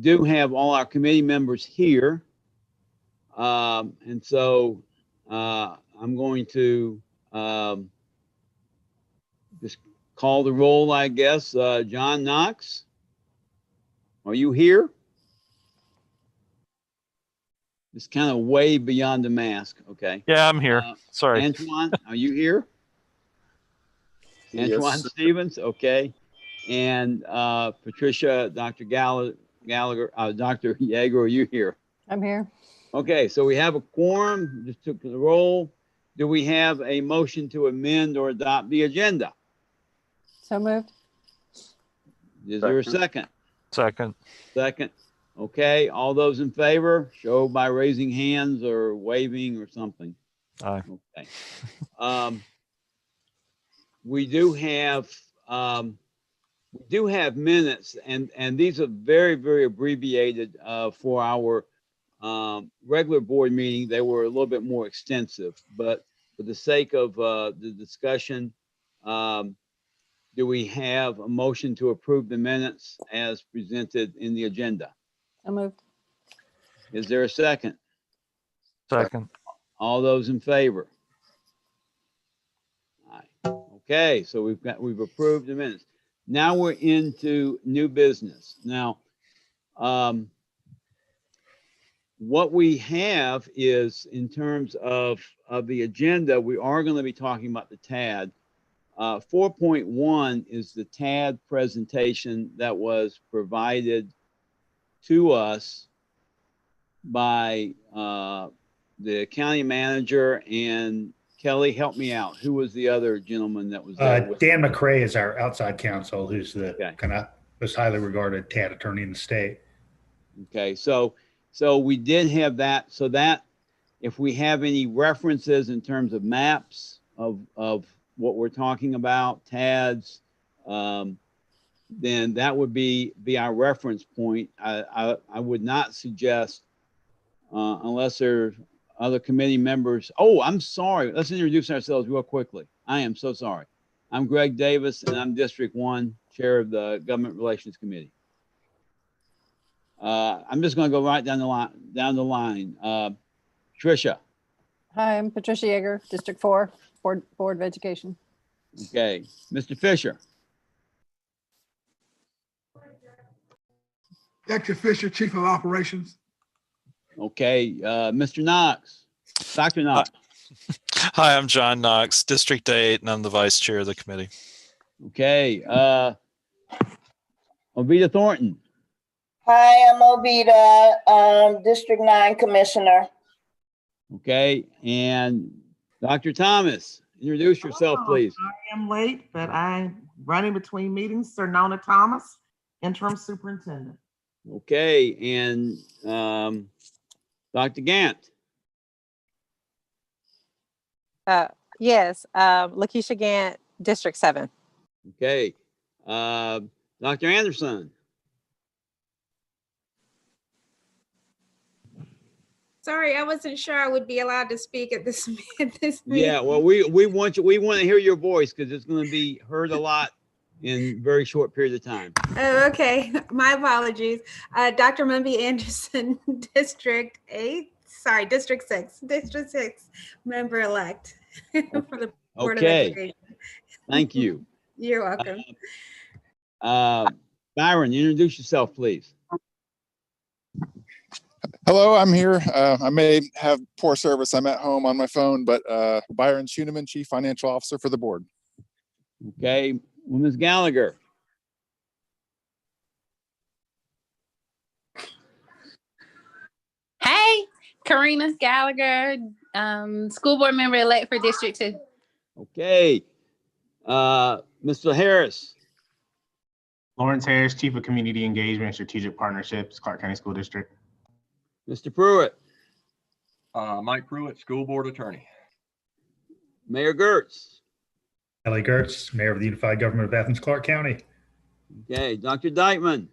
do have all our committee members here. And so I'm going to just call the roll, I guess. John Knox, are you here? Just kind of way beyond the mask. Okay. Yeah, I'm here. Sorry. Antoine, are you here? Yes. Antoine Stevens, okay. And Patricia, Dr. Gallagher, Dr. Yeager, are you here? I'm here. Okay, so we have a quorum, just took the roll. Do we have a motion to amend or adopt the agenda? So moved. Is there a second? Second. Second. Okay, all those in favor, show by raising hands or waving or something. Aye. Okay. We do have minutes, and these are very, very abbreviated for our regular board meeting. They were a little bit more extensive, but for the sake of the discussion, do we have a motion to approve the minutes as presented in the agenda? So moved. Is there a second? Second. All those in favor? Aye. Okay, so we've approved the minutes. Now we're into new business. Now, what we have is, in terms of the agenda, we are going to be talking about the TAD. 4.1 is the TAD presentation that was provided to us by the county manager, and Kelly, help me out. Who was the other gentleman that was there? Dan McRae is our outside counsel, who's the Okay. kind of most highly regarded TAD attorney in the state. Okay, so we did have that. So that if we have any references in terms of maps of what we're talking about, TADs, then that would be our reference point. I would not suggest, unless there are other committee members. Oh, I'm sorry. Let's introduce ourselves real quickly. I am so sorry. I'm Greg Davis, and I'm District 1, Chair of the Government Relations Committee. I'm just going to go right down the line. Tricia. Hi, I'm Patricia Yeager, District 4, Board of Education. Okay. Mr. Fisher. Dr. Fisher, Chief of Operations. Okay. Mr. Knox. Dr. Knox. Hi, I'm John Knox, District 8, and I'm the Vice Chair of the committee. Okay. Ovita Thornton. Hi, I'm Obita, District 9 Commissioner. Okay. And Dr. Thomas, introduce yourself, please. I am late, but I'm running between meetings. Sir Nona Thomas, Interim Superintendent. Okay. And Dr. Gant. Yes, Lakeisha Gant, District 7. Okay. Dr. Anderson. Sorry, I wasn't sure I would be allowed to speak at this meeting. Yeah, well, we want to hear your voice, because it's going to be heard a lot in a very short period of time. Oh, okay. My apologies. Dr. Mumby Anderson, District 6, member-elect for the Board of Education. Thank you. You're welcome. Byron, introduce yourself, please. Hello, I'm here. I may have poor service. I'm at home on my phone, but Byron Schuneman, Chief Financial Officer for the board. Okay, well, Ms. Gallagher. Hey, Karina Gallagher, school board member elect for District 2. Okay, Mr. Harris. Lawrence Harris, Chief of Community Engagement and Strategic Partnerships, Clark County School District. Mr. Pruitt. Mike Pruitt, School Board Attorney. Mayor Gertz. Ellie Gertz, Mayor of the Unified Government of Athens, Clark County. Okay, Dr. Deitman.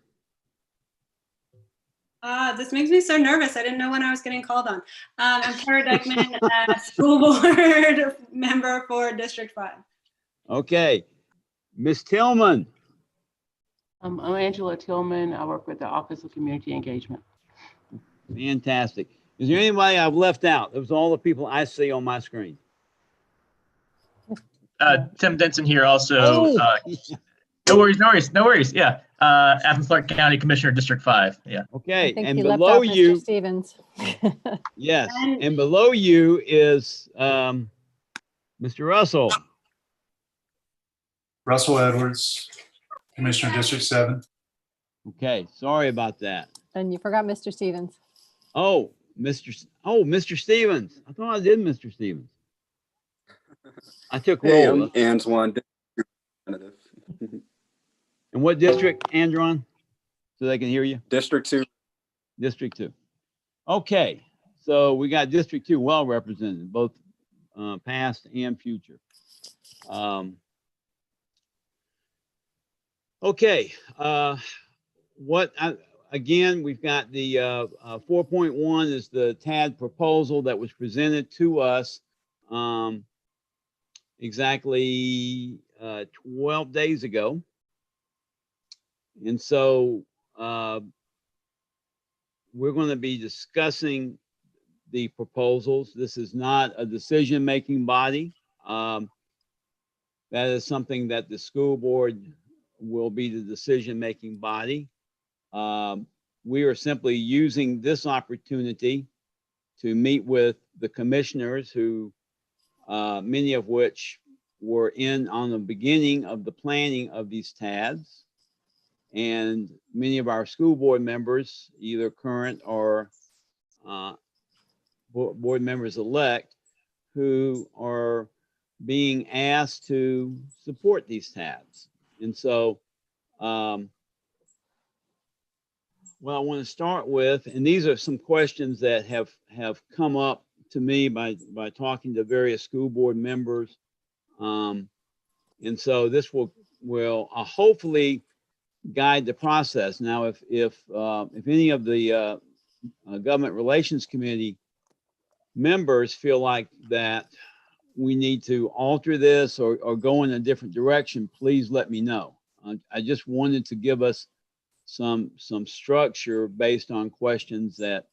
This makes me so nervous. I didn't know when I was getting called on. I'm Kara Dyckman, School Board member for District 5. Okay, Ms. Tillman. I'm Angela Tillman. I work with the Office of Community Engagement. Fantastic. Is there anybody I've left out? Those are all the people I see on my screen. Tim Denson here also. Oh. No worries. Yeah. Athens Clarke County Commissioner, District 5. Yeah. Okay. I think And he left below out Mr. you, Stevens. yes. And below you is Mr. Russell. Russell Edwards, Commissioner, District 7. Okay. Sorry about that. And you forgot Mr. Stevens. Oh, Mr. Stevens. I thought I did Mr. Stevens. I took Hey, roll. I'm Antoine, representative. In what district, Andron? So they can hear you? District 2. District 2. Okay. So we got District 2 well represented, both past and future. Okay. Again, we've got the 4.1 is the TAD proposal that was presented to us exactly 12 days ago. And so we're going to be discussing the proposals. This is not a decision-making body. That is something that the school board will be the decision-making body. We are simply using this opportunity to meet with the commissioners who, many of which were in on the beginning of the planning of these TADs. And many of our school board members, either current or board members elect, who are being asked to support these TADs. And so what I want to start with, and these are some questions that have come up to me by talking to various school board members. And so this will hopefully guide the process. Now, if any of the government relations committee members feel like that we need to alter this or go in a different direction, please let me know. I just wanted to give us some structure based on questions that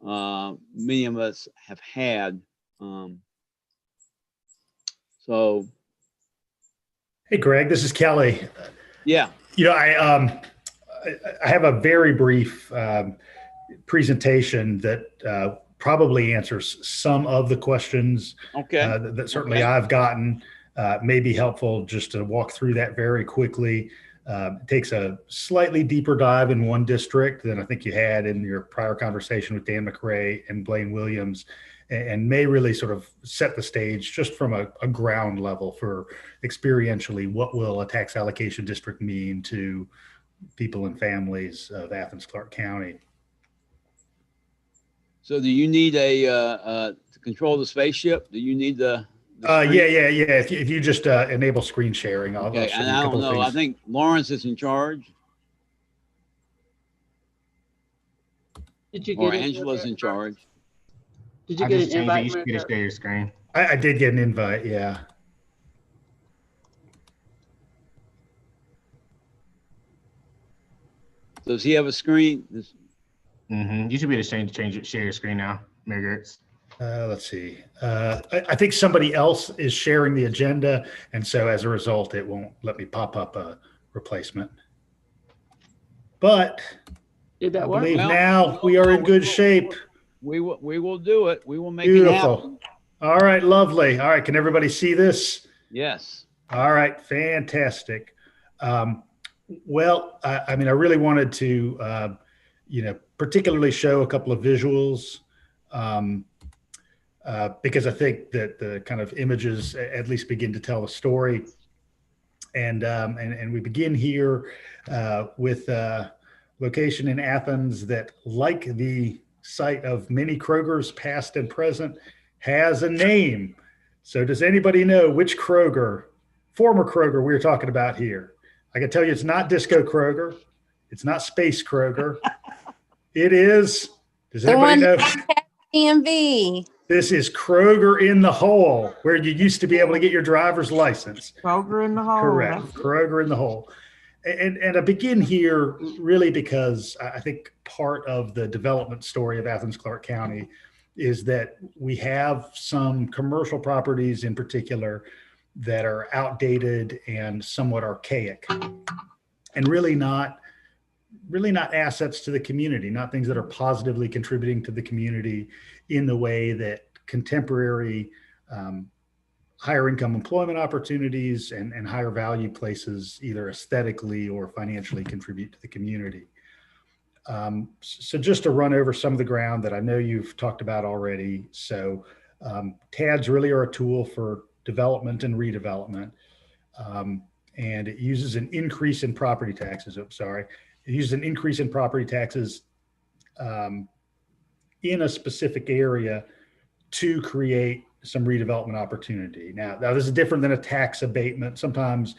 many of us have had. So, hey, Greg, this is Kelly. Yeah. You know, I have a very brief presentation that probably answers some of the questions that certainly I've gotten. May be helpful just to walk through that very quickly. It takes a slightly deeper dive in one district than I think you had in your prior conversation with Dan McRae and Blaine Williams, and may really sort of set the stage just from a ground level for experientially what will a tax allocation district mean to people and families of Athens Clarke County. So do you need to control the spaceship? Do you need the yeah. If you just enable screen sharing, I'll show you and a I couple don't of know. things. I think Lawrence is in charge. Did you Or get Angela's in charge. Did you get an invite? You should get to share your screen. I did get an invite, yeah. Does he have a screen? You should be able to share your screen now, Mayor Gertz. Let's see. I think somebody else is sharing the agenda, and so as a result, it won't let me pop up a replacement. But did that work? I believe now we are in good shape. We will do it. We will make it Beautiful. happen. All right, lovely. All right, can everybody see this? Yes. All right, fantastic. Well, I mean, I really wanted to, particularly show a couple of visuals because I think that the kind of images at least begin to tell a story. And we begin here with a location in Athens that, like the site of many Krogers, past and present, has a name. So does anybody know which Kroger, former Kroger, we're talking about here? I can tell you it's not Disco Kroger. It's not Space Kroger. It is, does anybody know? DMV. This is Kroger in the Hole, where you used to be able to get your driver's license. Kroger in the hole. Correct. Kroger in the Hole. And I begin here really because I think part of the development story of Athens-Clarke County is that we have some commercial properties in particular that are outdated and somewhat archaic, and really not assets to the community, not things that are positively contributing to the community in the way that contemporary higher income employment opportunities and higher value places either aesthetically or financially contribute to the community. So just to run over some of the ground that I know you've talked about already. So TADs really are a tool for development and redevelopment. And it uses an increase in property taxes. It uses an increase in property taxes in a specific area to create some redevelopment opportunity. Now this is different than a tax abatement. Sometimes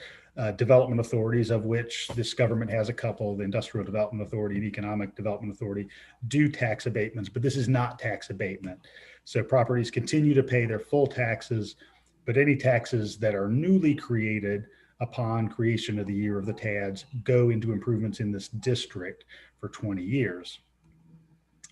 development authorities, of which this government has a couple, the Industrial Development Authority and Economic Development Authority, do tax abatements, but this is not tax abatement. So properties continue to pay their full taxes, but any taxes that are newly created upon creation of the year of the TADs go into improvements in this district for 20 years.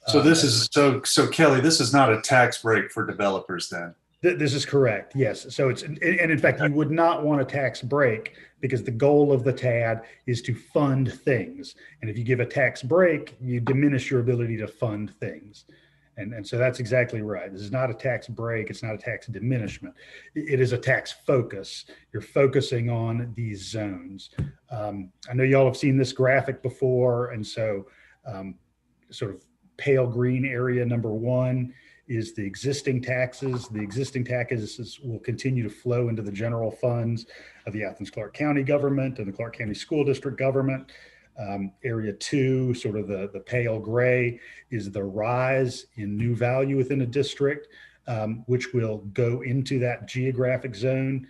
So this is, so Kelly, this is not a tax break for developers then? This is correct, yes. So it's, and in fact, you would not want a tax break because the goal of the TAD is to fund things. And if you give a tax break, you diminish your ability to fund things. And so that's exactly right. This is not a tax break. It's not a tax diminishment. It is a tax focus. You're focusing on these zones. I know y'all have seen this graphic before. And so sort of pale green area number 1 is the existing taxes. The existing taxes will continue to flow into the general funds of the Athens-Clarke County government and the Clarke County School District government. Area 2, sort of the pale gray, is the rise in new value within a district, which will go into that geographic zone.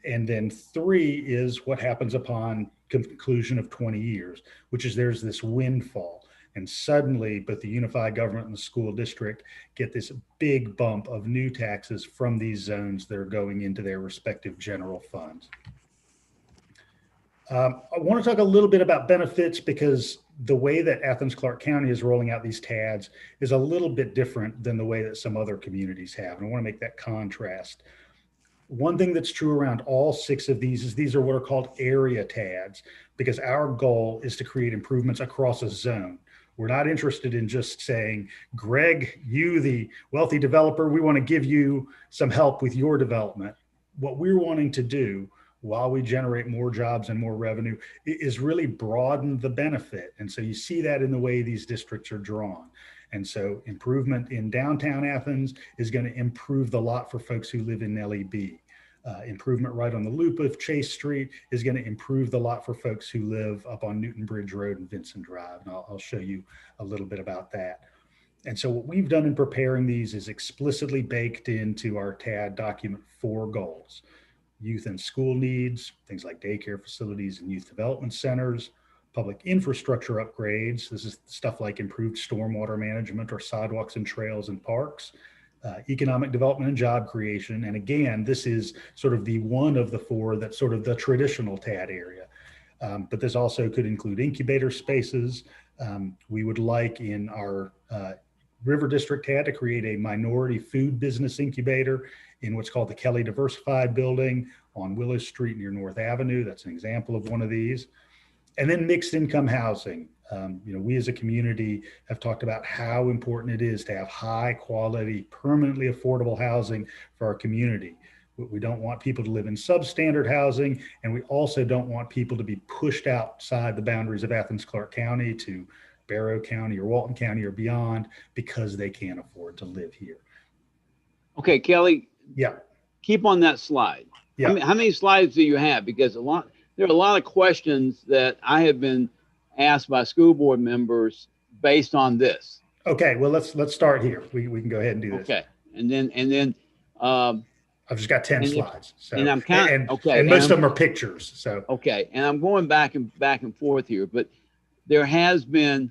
And then 3 is what happens upon conclusion of 20 years, which is there's this windfall. And suddenly, both the unified government and the school district get this big bump of new taxes from these zones that are going into their respective general funds. I want to talk a little bit about benefits because the way that Athens-Clarke County is rolling out these TADs is a little bit different than the way that some other communities have. And I want to make that contrast. One thing that's true around all 6 of these is these are what are called area TADs, because our goal is to create improvements across a zone. We're not interested in just saying, Greg, you, the wealthy developer, we want to give you some help with your development. What we're wanting to do while we generate more jobs and more revenue is really broaden the benefit. And so you see that in the way these districts are drawn. And so improvement in downtown Athens is going to improve the lot for folks who live in LEB. Improvement right on the loop of Chase Street is going to improve the lot for folks who live up on Newton Bridge Road and Vincent Drive. And I'll show you a little bit about that. And so what we've done in preparing these is explicitly baked into our TAD document 4 goals: youth and school needs, things like daycare facilities and youth development centers, public infrastructure upgrades. This is stuff like improved stormwater management or sidewalks and trails and parks. Economic development and job creation. And again, this is sort of the one of the 4 that's sort of the traditional TAD area. But this also could include incubator spaces. We would like in our River District TAD to create a minority food business incubator in what's called the Kelly Diversified Building on Willow Street near North Avenue. That's an example of one of these. And then mixed income housing. We as a community have talked about how important it is to have high quality, permanently affordable housing for our community. We don't want people to live in substandard housing, and we also don't want people to be pushed outside the boundaries of Athens-Clarke County to Barrow County or Walton County or beyond because they can't afford to live here. Okay, Kelly. Yeah. Keep on that slide. Yeah. How many slides do you have? Because there are a lot of questions that I have been asked by school board members based on this. Okay, well let's start here. We can go ahead and do this. Okay, and then I've just got 10 slides. So and I'm counting. Okay, and most of them are pictures. So okay, and I'm going back and forth here, but there has been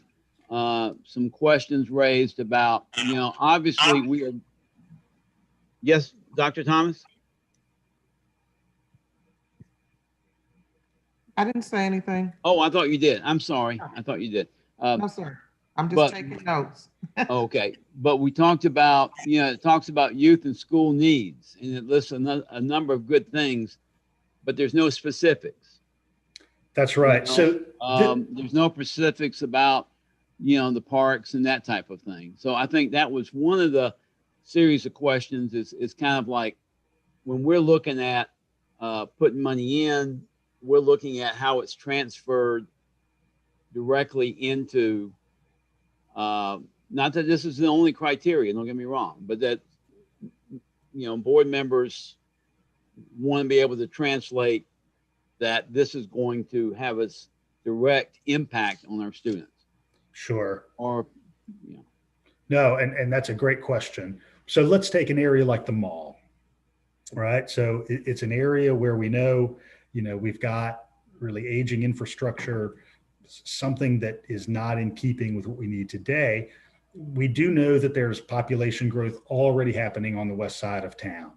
some questions raised about, obviously we are. Yes, Dr. Thomas. I didn't say anything. Oh, I thought you did. I'm sorry. I thought you did. No, sir. I'm just but- taking notes. Okay, but we talked about, it talks about youth and school needs, and it lists a number of good things, but there's no specifics. That's right. So there's no specifics about, the parks and that type of thing. So I think that was one of the series of questions is kind of like when we're looking at putting money in, we're looking at how it's transferred directly into, not that this is the only criteria, don't get me wrong, but that, board members want to be able to translate that this is going to have a direct impact on our students. Sure. Or, No, and that's a great question. So let's take an area like the mall, right? So it's an area where we know, we've got really aging infrastructure, something that is not in keeping with what we need today. We do know that there's population growth already happening on the west side of town.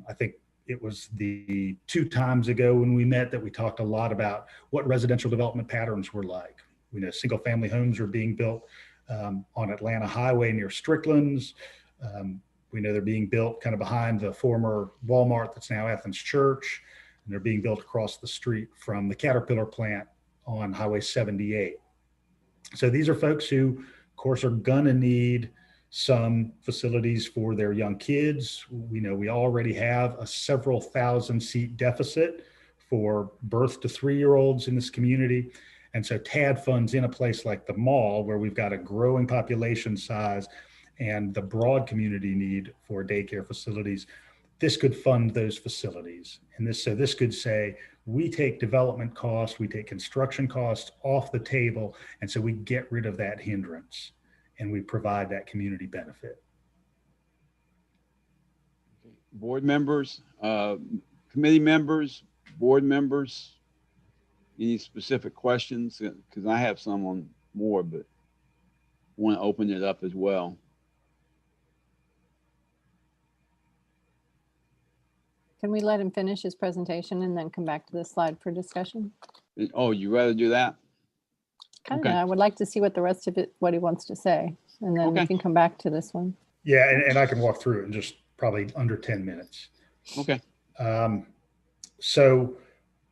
I think it was the 2 times ago when we met that we talked a lot about what residential development patterns were like. We know single family homes are being built on Atlanta Highway near Strickland's. We know they're being built kind of behind the former Walmart that's now Athens Church, and they're being built across the street from the Caterpillar plant on Highway 78. So these are folks who, of course, are gonna need some facilities for their young kids. We know we already have a several thousand seat deficit for birth to 3-year-olds in this community. And so TAD funds in a place like the mall, where we've got a growing population size and the broad community need for daycare facilities, this could fund those facilities. And this could say, we take development costs, we take construction costs off the table, and so we get rid of that hindrance and we provide that community benefit. board members, committee members, board members, any specific questions? Because I have some on more, but want to open it up as well. Can we let him finish his presentation and then come back to this slide for discussion? Oh, you rather do that? Kind of. Okay. I would like to see what the rest of it, what he wants to say, and then we can come back to this one. Yeah, and I can walk through it in just probably under 10 minutes. Okay. So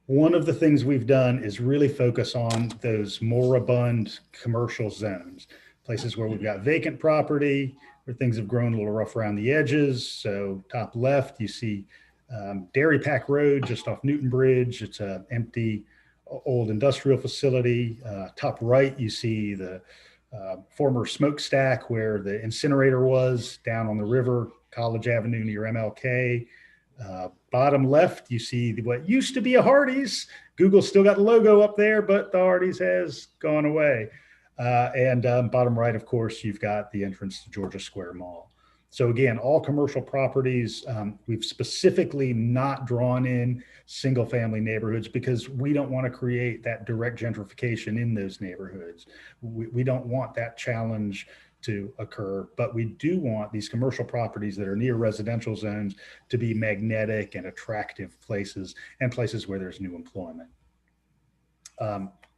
one of the things we've done is really focus on those moribund commercial zones, places where we've got vacant property, where things have grown a little rough around the edges. So top left, you see Dairy Pack Road just off Newton Bridge. It's an empty old industrial facility. Top right, you see the former smokestack where the incinerator was down on the river, College Avenue near MLK. Bottom left, you see what used to be a Hardee's. Google still got the logo up there, but the Hardee's has gone away. And bottom right, of course, you've got the entrance to Georgia Square Mall. So again, all commercial properties, we've specifically not drawn in single family neighborhoods because we don't want to create that direct gentrification in those neighborhoods. We don't want that challenge to occur, but we do want these commercial properties that are near residential zones to be magnetic and attractive places, and places where there's new employment.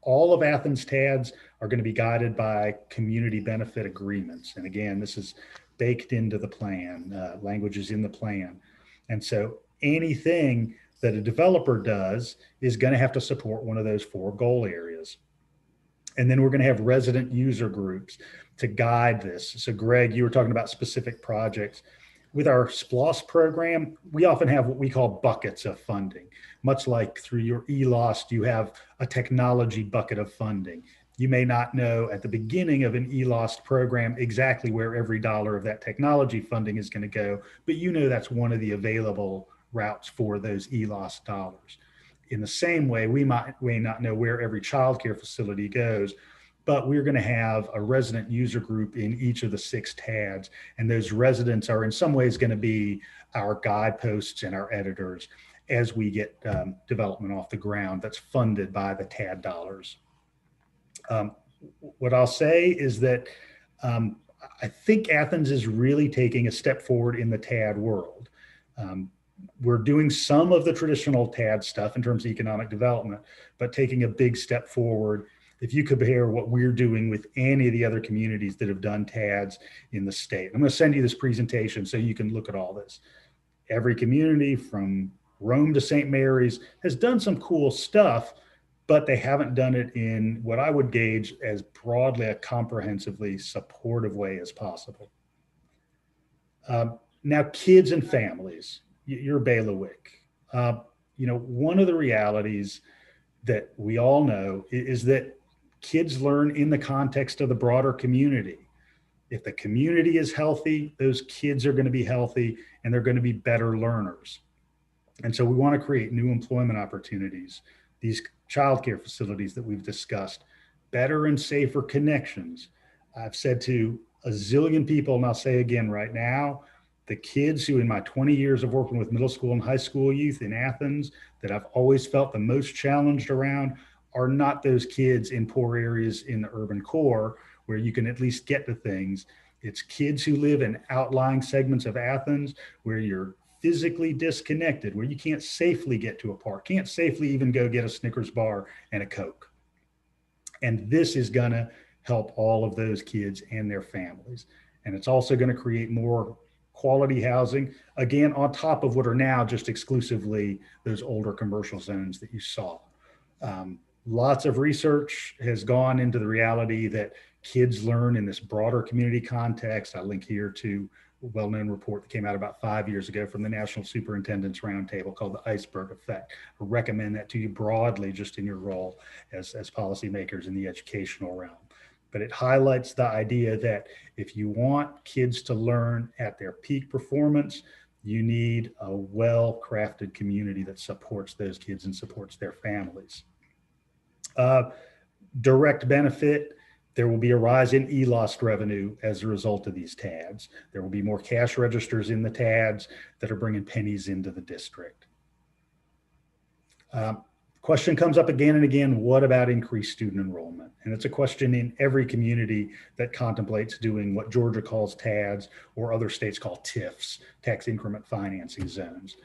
All of Athens TADs are going to be guided by community benefit agreements. And again, this is baked into the plan, language is in the plan. And so anything that a developer does is going to have to support one of those 4 goal areas. And then we're going to have resident user groups to guide this. So Greg, you were talking about specific projects. With our SPLOS program, we often have what we call buckets of funding. Much like through your ELOST, you have a technology bucket of funding. You may not know at the beginning of an ELOST program exactly where every dollar of that technology funding is going to go, but you know that's one of the available routes for those ELOST dollars. In the same way, we may not know where every childcare facility goes, but we're going to have a resident user group in each of the 6 TADs, and those residents are in some ways going to be our guideposts and our editors as we get development off the ground that's funded by the TAD dollars. What I'll say is that I think Athens is really taking a step forward in the TAD world. We're doing some of the traditional TAD stuff in terms of economic development, but taking a big step forward. If you compare what we're doing with any of the other communities that have done TADs in the state, I'm going to send you this presentation so you can look at all this. Every community from Rome to St. Mary's has done some cool stuff, but they haven't done it in what I would gauge as broadly a comprehensively supportive way as possible. Now, kids and families, you're bailiwick. One of the realities that we all know is that kids learn in the context of the broader community. If the community is healthy, those kids are going to be healthy and they're going to be better learners. And so we want to create new employment opportunities, these childcare facilities that we've discussed, better and safer connections. I've said to a zillion people, and I'll say again right now, the kids who in my 20 years of working with middle school and high school youth in Athens that I've always felt the most challenged around are not those kids in poor areas in the urban core where you can at least get to things. It's kids who live in outlying segments of Athens where you're physically disconnected, where you can't safely get to a park, can't safely even go get a Snickers bar and a Coke. And this is gonna help all of those kids and their families. And it's also gonna create more quality housing, again, on top of what are now just exclusively those older commercial zones that you saw. Lots of research has gone into the reality that kids learn in this broader community context. I link here to a well-known report that came out about 5 years ago from the National Superintendent's Roundtable called the Iceberg Effect. I recommend that to you broadly just in your role as policymakers in the educational realm. But it highlights the idea that if you want kids to learn at their peak performance, you need a well-crafted community that supports those kids and supports their families. Direct benefit, there will be a rise in e-lost revenue as a result of these TADs. There will be more cash registers in the TADs that are bringing pennies into the district. Question comes up again and again, what about increased student enrollment? And it's a question in every community that contemplates doing what Georgia calls TADs or other states call TIFs, tax increment financing zones.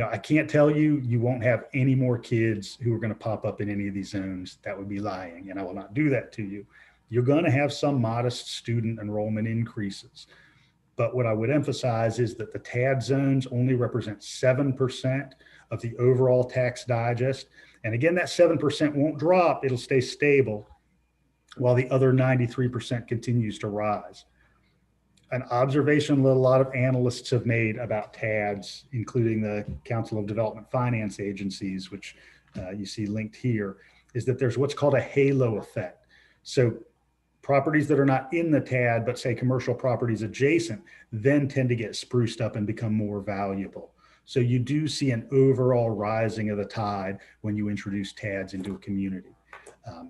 I can't tell you, you won't have any more kids who are going to pop up in any of these zones. That would be lying, and I will not do that to you. You're going to have some modest student enrollment increases. But what I would emphasize is that the TAD zones only represent 7% of the overall tax digest. And again, that 7% won't drop, it'll stay stable while the other 93% continues to rise. An observation that a lot of analysts have made about TADs, including the Council of Development Finance Agencies, which you see linked here, is that there's what's called a halo effect. So properties that are not in the TAD, but say commercial properties adjacent, then tend to get spruced up and become more valuable. So you do see an overall rising of the tide when you introduce TADs into a community.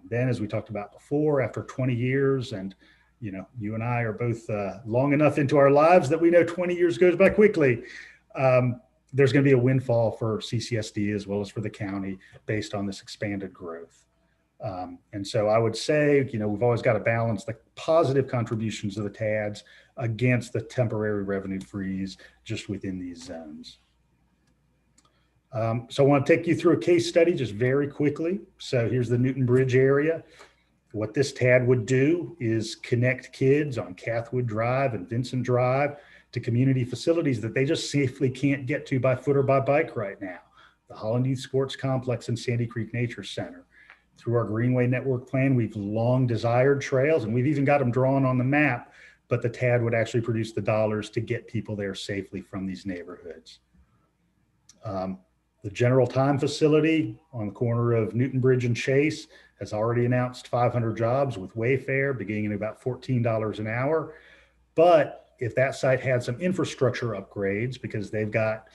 Then, as we talked about before, after 20 years, and you and I are both long enough into our lives that we know 20 years goes by quickly. There's going to be a windfall for CCSD as well as for the county based on this expanded growth. And so I would say, we've always got to balance the positive contributions of the TADs against the temporary revenue freeze just within these zones. So I want to take you through a case study just very quickly. So here's the Newton Bridge area. What this TAD would do is connect kids on Cathwood Drive and Vincent Drive to community facilities that they just safely can't get to by foot or by bike right now. The Holland Youth Sports Complex and Sandy Creek Nature Center. Through our Greenway Network plan, we've long desired trails, and we've even got them drawn on the map, but the TAD would actually produce the dollars to get people there safely from these neighborhoods. The General Time facility on the corner of Newton Bridge and Chase has already announced 500 jobs with Wayfair beginning at about $14 an hour. But if that site had some infrastructure upgrades, because they've got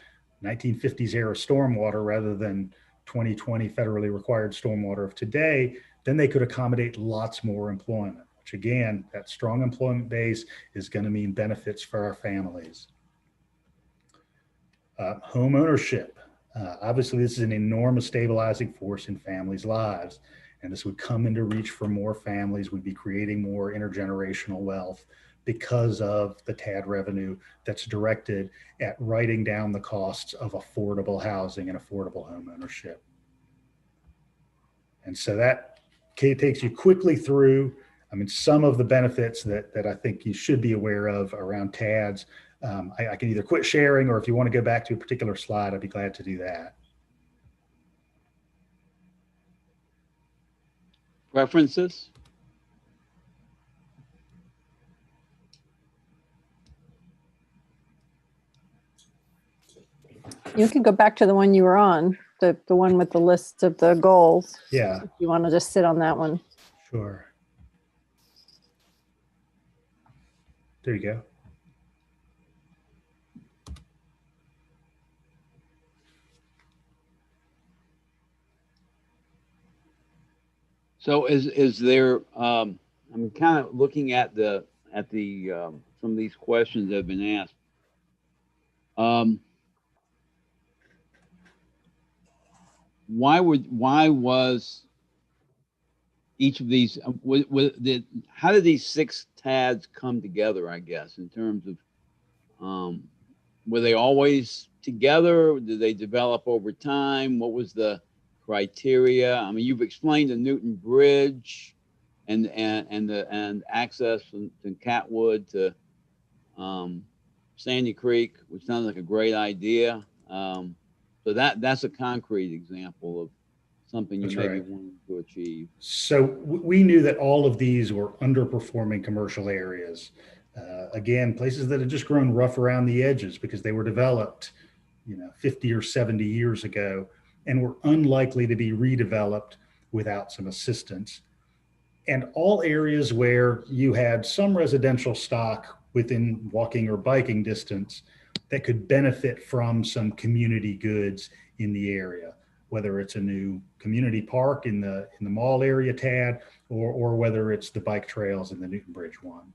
1950s era stormwater rather than 2020 federally required stormwater of today, then they could accommodate lots more employment, which again, that strong employment base is going to mean benefits for our families. Home ownership. Obviously, this is an enormous stabilizing force in families' lives, and this would come into reach for more families. We'd be creating more intergenerational wealth because of the TAD revenue that's directed at writing down the costs of affordable housing and affordable home ownership. And so that takes you quickly through, I mean, some of the benefits that I think you should be aware of around TADs. I can either quit sharing, or if you want to go back to a particular slide, I'd be glad to do that. References? You can go back to the one you were on, the one with the list of the goals. Yeah. If you want to just sit on that one. Sure. There you go. So is there, I'm kind of looking at the some of these questions that have been asked. Why was each of these, how did these 6 TADs come together, I guess, in terms of, were they always together? Did they develop over time? What was the criteria? I mean, you've explained the Newton Bridge and access from Catwood to Sandy Creek, which sounds like a great idea. So that's a concrete example of something you maybe wanted to achieve. So we knew that all of these were underperforming commercial areas. Again, places that had just grown rough around the edges because they were developed, 50 or 70 years ago, and were unlikely to be redeveloped without some assistance. And all areas where you had some residential stock within walking or biking distance that could benefit from some community goods in the area, whether it's a new community park in the mall area TAD, or whether it's the bike trails in the Newton Bridge one.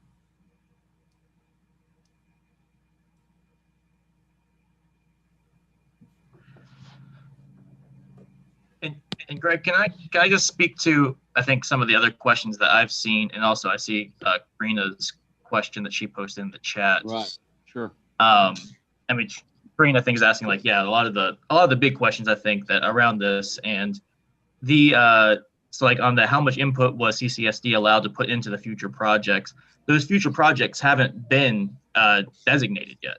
And Greg, can I just speak to, I think, some of the other questions that I've seen, and also I see Karina's question that she posted in the chat. Right. Sure. I mean, Karina, I think, is asking, like, yeah, a lot of the big questions, I think, that around this, and the so like on the how much input was CCSD allowed to put into the future projects. Those future projects haven't been designated yet.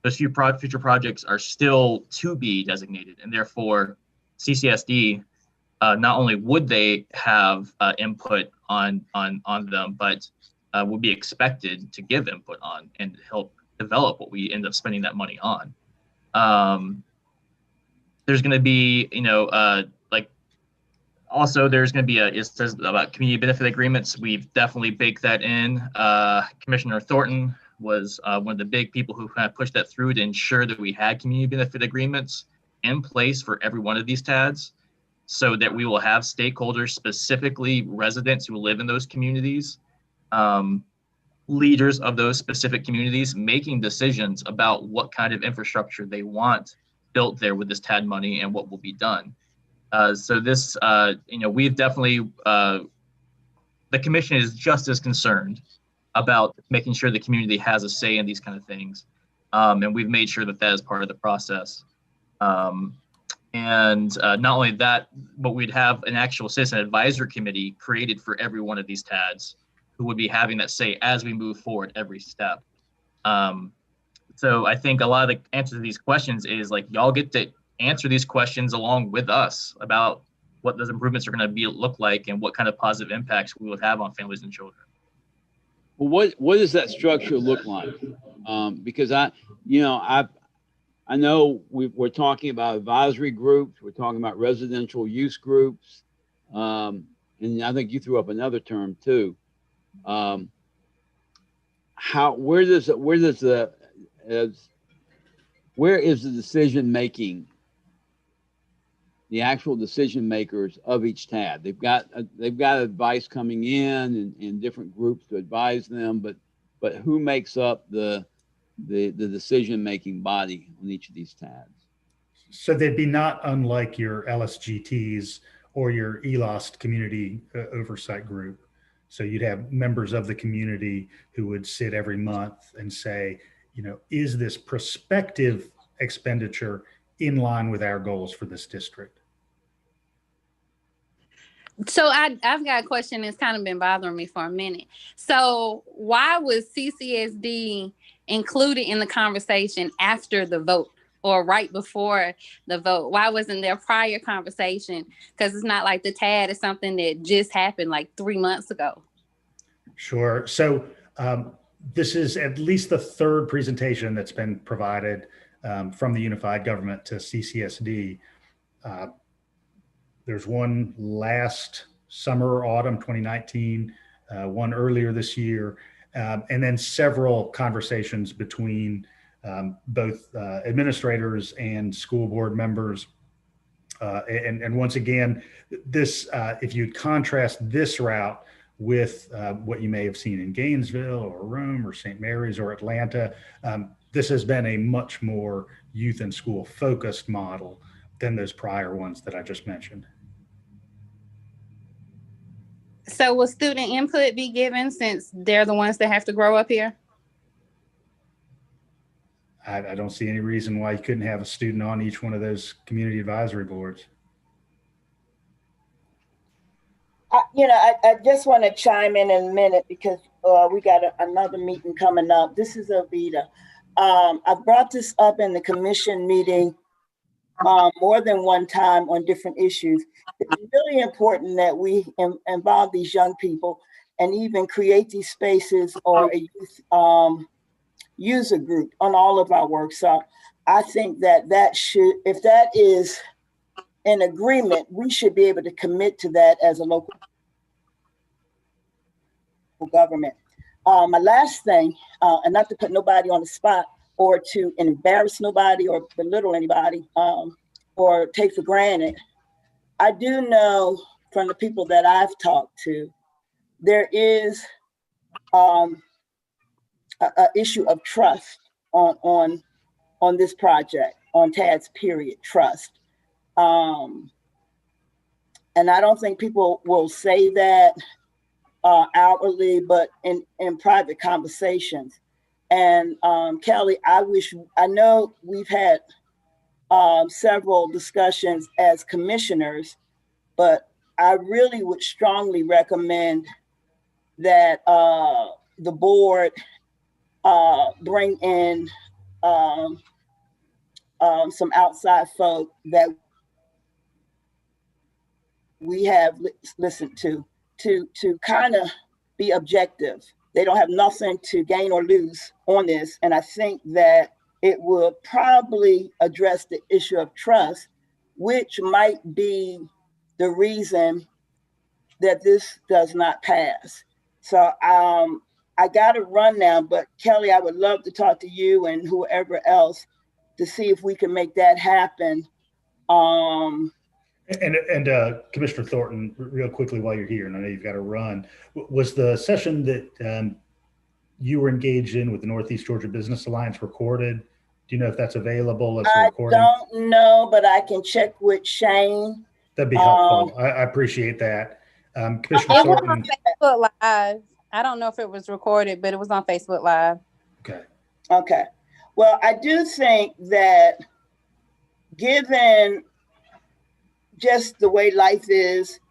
Those future projects are still to be designated, and therefore CCSD not only would they have input on them, but would be expected to give input on and help develop what we end up spending that money on. There's going to be, also there's going to be it says about community benefit agreements. We've definitely baked that in. Commissioner Thornton was one of the big people who kind of pushed that through to ensure that we had community benefit agreements in place for every one of these TADs, so that we will have stakeholders, specifically residents who live in those communities, leaders of those specific communities, making decisions about what kind of infrastructure they want built there with this TAD money and what will be done. So this, we've definitely, the commission is just as concerned about making sure the community has a say in these kind of things. And we've made sure that that is part of the process. And not only that, but we'd have an actual citizen advisory committee created for every one of these TADs who would be having that say as we move forward every step. So I think a lot of the answer to these questions is, like, y'all get to answer these questions along with us about what those improvements are going to look like and what kind of positive impacts we would have on families and children. Well, what does that structure look like? Because I know we're talking about advisory groups, we're talking about residential use groups, and I think you threw up another term too. Where is the decision making? The actual decision makers of each TAD. They've got advice coming in different groups to advise them, but who makes up the decision making body on each of these TADs? So they'd be not unlike your LSGTs or your ELOST community oversight group. So you'd have members of the community who would sit every month and say, is this prospective expenditure in line with our goals for this district? So I've got a question that's kind of been bothering me for a minute. So why was CCSD included in the conversation after the vote or right before the vote? Why wasn't there prior conversation? Because it's not like the TAD is something that just happened like 3 months ago. Sure. So this is at least the third presentation that's been provided from the unified government to CCSD. There's one last summer or autumn 2019, one earlier this year, and then several conversations between both administrators and school board members. And once again, this, if you contrast this route with what you may have seen in Gainesville or Rome or St. Mary's or Atlanta, this has been a much more youth and school focused model than those prior ones that I just mentioned. So will student input be given since they're the ones that have to grow up here? I don't see any reason why you couldn't have a student on each one of those community advisory boards. I just want to chime in a minute because we got another meeting coming up. This is Avita. I brought this up in the commission meeting more than one time on different issues. It's really important that we involve these young people and even create these spaces or a youth user group on all of our work. So I think that should, if that is an agreement, we should be able to commit to that as a local government. My last thing, and not to put nobody on the spot or to embarrass nobody or belittle anybody or take for granted, I do know from the people that I've talked to, there is an issue of trust on this project, on TAD's period, trust. And I don't think people will say that outwardly, but in private conversations. And Kelly, I know we've had several discussions as commissioners, but I really would strongly recommend that the board bring in some outside folk that we have listened to kind of be objective. They don't have nothing to gain or lose on this. And I think that it will probably address the issue of trust, which might be the reason that this does not pass. So I got to run now, but Kelly, I would love to talk to you and whoever else to see if we can make that happen. And Commissioner Thornton, real quickly while you're here, and I know you've got to run, was the session that you were engaged in with the Northeast Georgia Business Alliance recorded? Do you know if that's available as a recording? I don't know, but I can check with Shane. That'd be helpful. I appreciate that. Commissioner It was Thornton. on Facebook Live. I don't know if it was recorded, but it was on Facebook Live. Okay. Well, I do think that given just the way life is,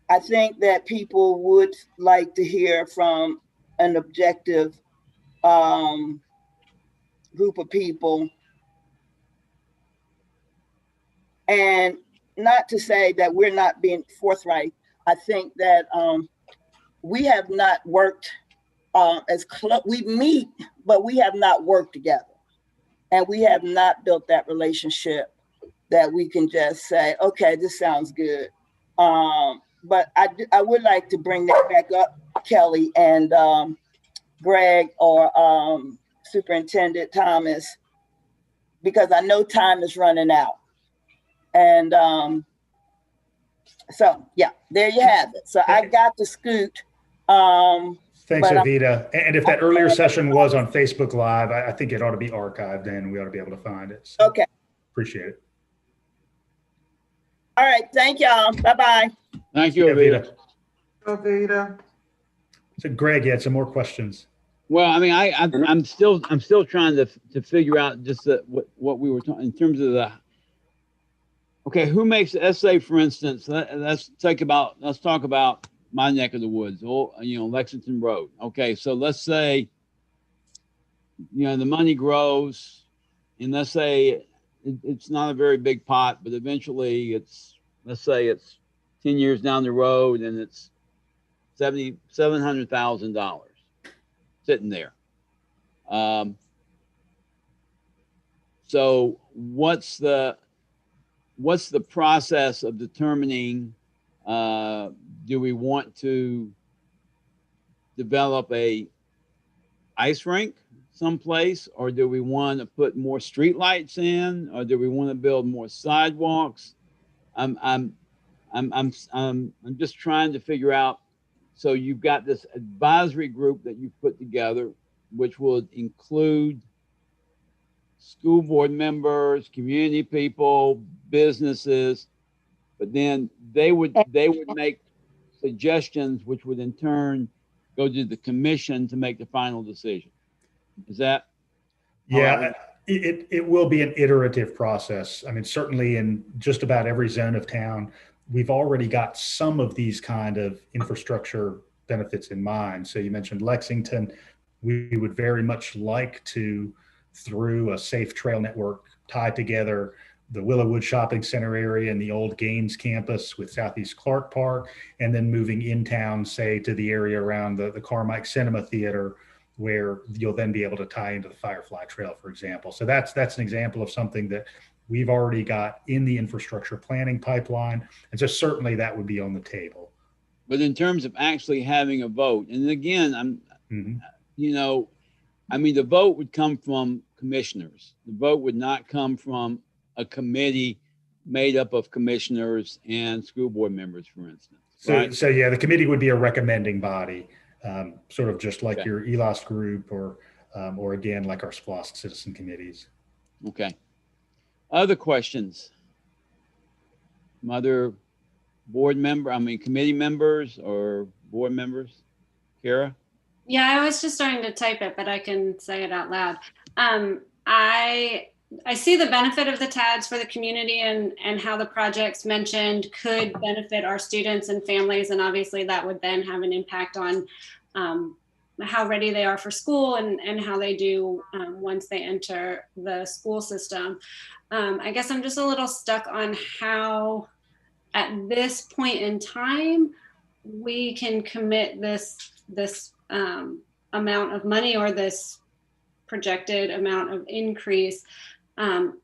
I think that people would like to hear from an objective group of people. And not to say that we're not being forthright. I think that we have not worked as close. We meet, but we have not worked together. And we have not built that relationship that we can just say, okay, this sounds good. But I would like to bring that back up, Kelly and Greg or Superintendent Thomas, because I know time is running out. And so, yeah, there you have it. So I got to scoot. Thanks, Avita. And if that earlier session was on Facebook Live, I think it ought to be archived and we ought to be able to find it. So okay. Appreciate it. All right. Thank y'all. Bye-bye. Thank you, Avita. Avita. So Greg, you had some more questions. Well, I mean, I'm still trying to figure out just what we were talking in terms of the. Okay, who makes, let's say, for instance, let's talk about my neck of the woods, Lexington Road. Okay, so let's say, the money grows, and let's say it's not a very big pot, but eventually let's say it's 10 years down the road and it's $700,000 sitting there. So what's the process of determining, do we want to develop a ice rink someplace, or do we want to put more streetlights in, or do we want to build more sidewalks? I'm just trying to figure out. So you've got this advisory group that you've put together, which will include school board members, community people, businesses, but then they would make suggestions, which would in turn go to the commission to make the final decision. Is that? Yeah, it will be an iterative process. I mean, certainly in just about every zone of town, we've already got some of these kind of infrastructure benefits in mind. So you mentioned Lexington. We would very much like to, through a safe trail network, tie together the Willowwood Shopping Center area and the old Gaines campus with Southeast Clark Park, and then moving in town, say, to the area around the Carmike Cinema Theater, where you'll then be able to tie into the Firefly Trail, for example. So that's an example of something that we've already got in the infrastructure planning pipeline. And so certainly that would be on the table. But in terms of actually having a vote, and again, the vote would come from commissioners. The vote would not come from a committee made up of commissioners and school board members, for instance. Right? So yeah, the committee would be a recommending body, sort of just like your ELOS group or again, like our SPLOST citizen committees. Okay. Other questions? Other committee members or board members? Kara? Yeah, I was just starting to type it, but I can say it out loud. I see the benefit of the TADs for the community and how the projects mentioned could benefit our students and families. And obviously that would then have an impact on how ready they are for school and how they do once they enter the school system. I guess I'm just a little stuck on how at this point in time we can commit this amount of money or this projected amount of increase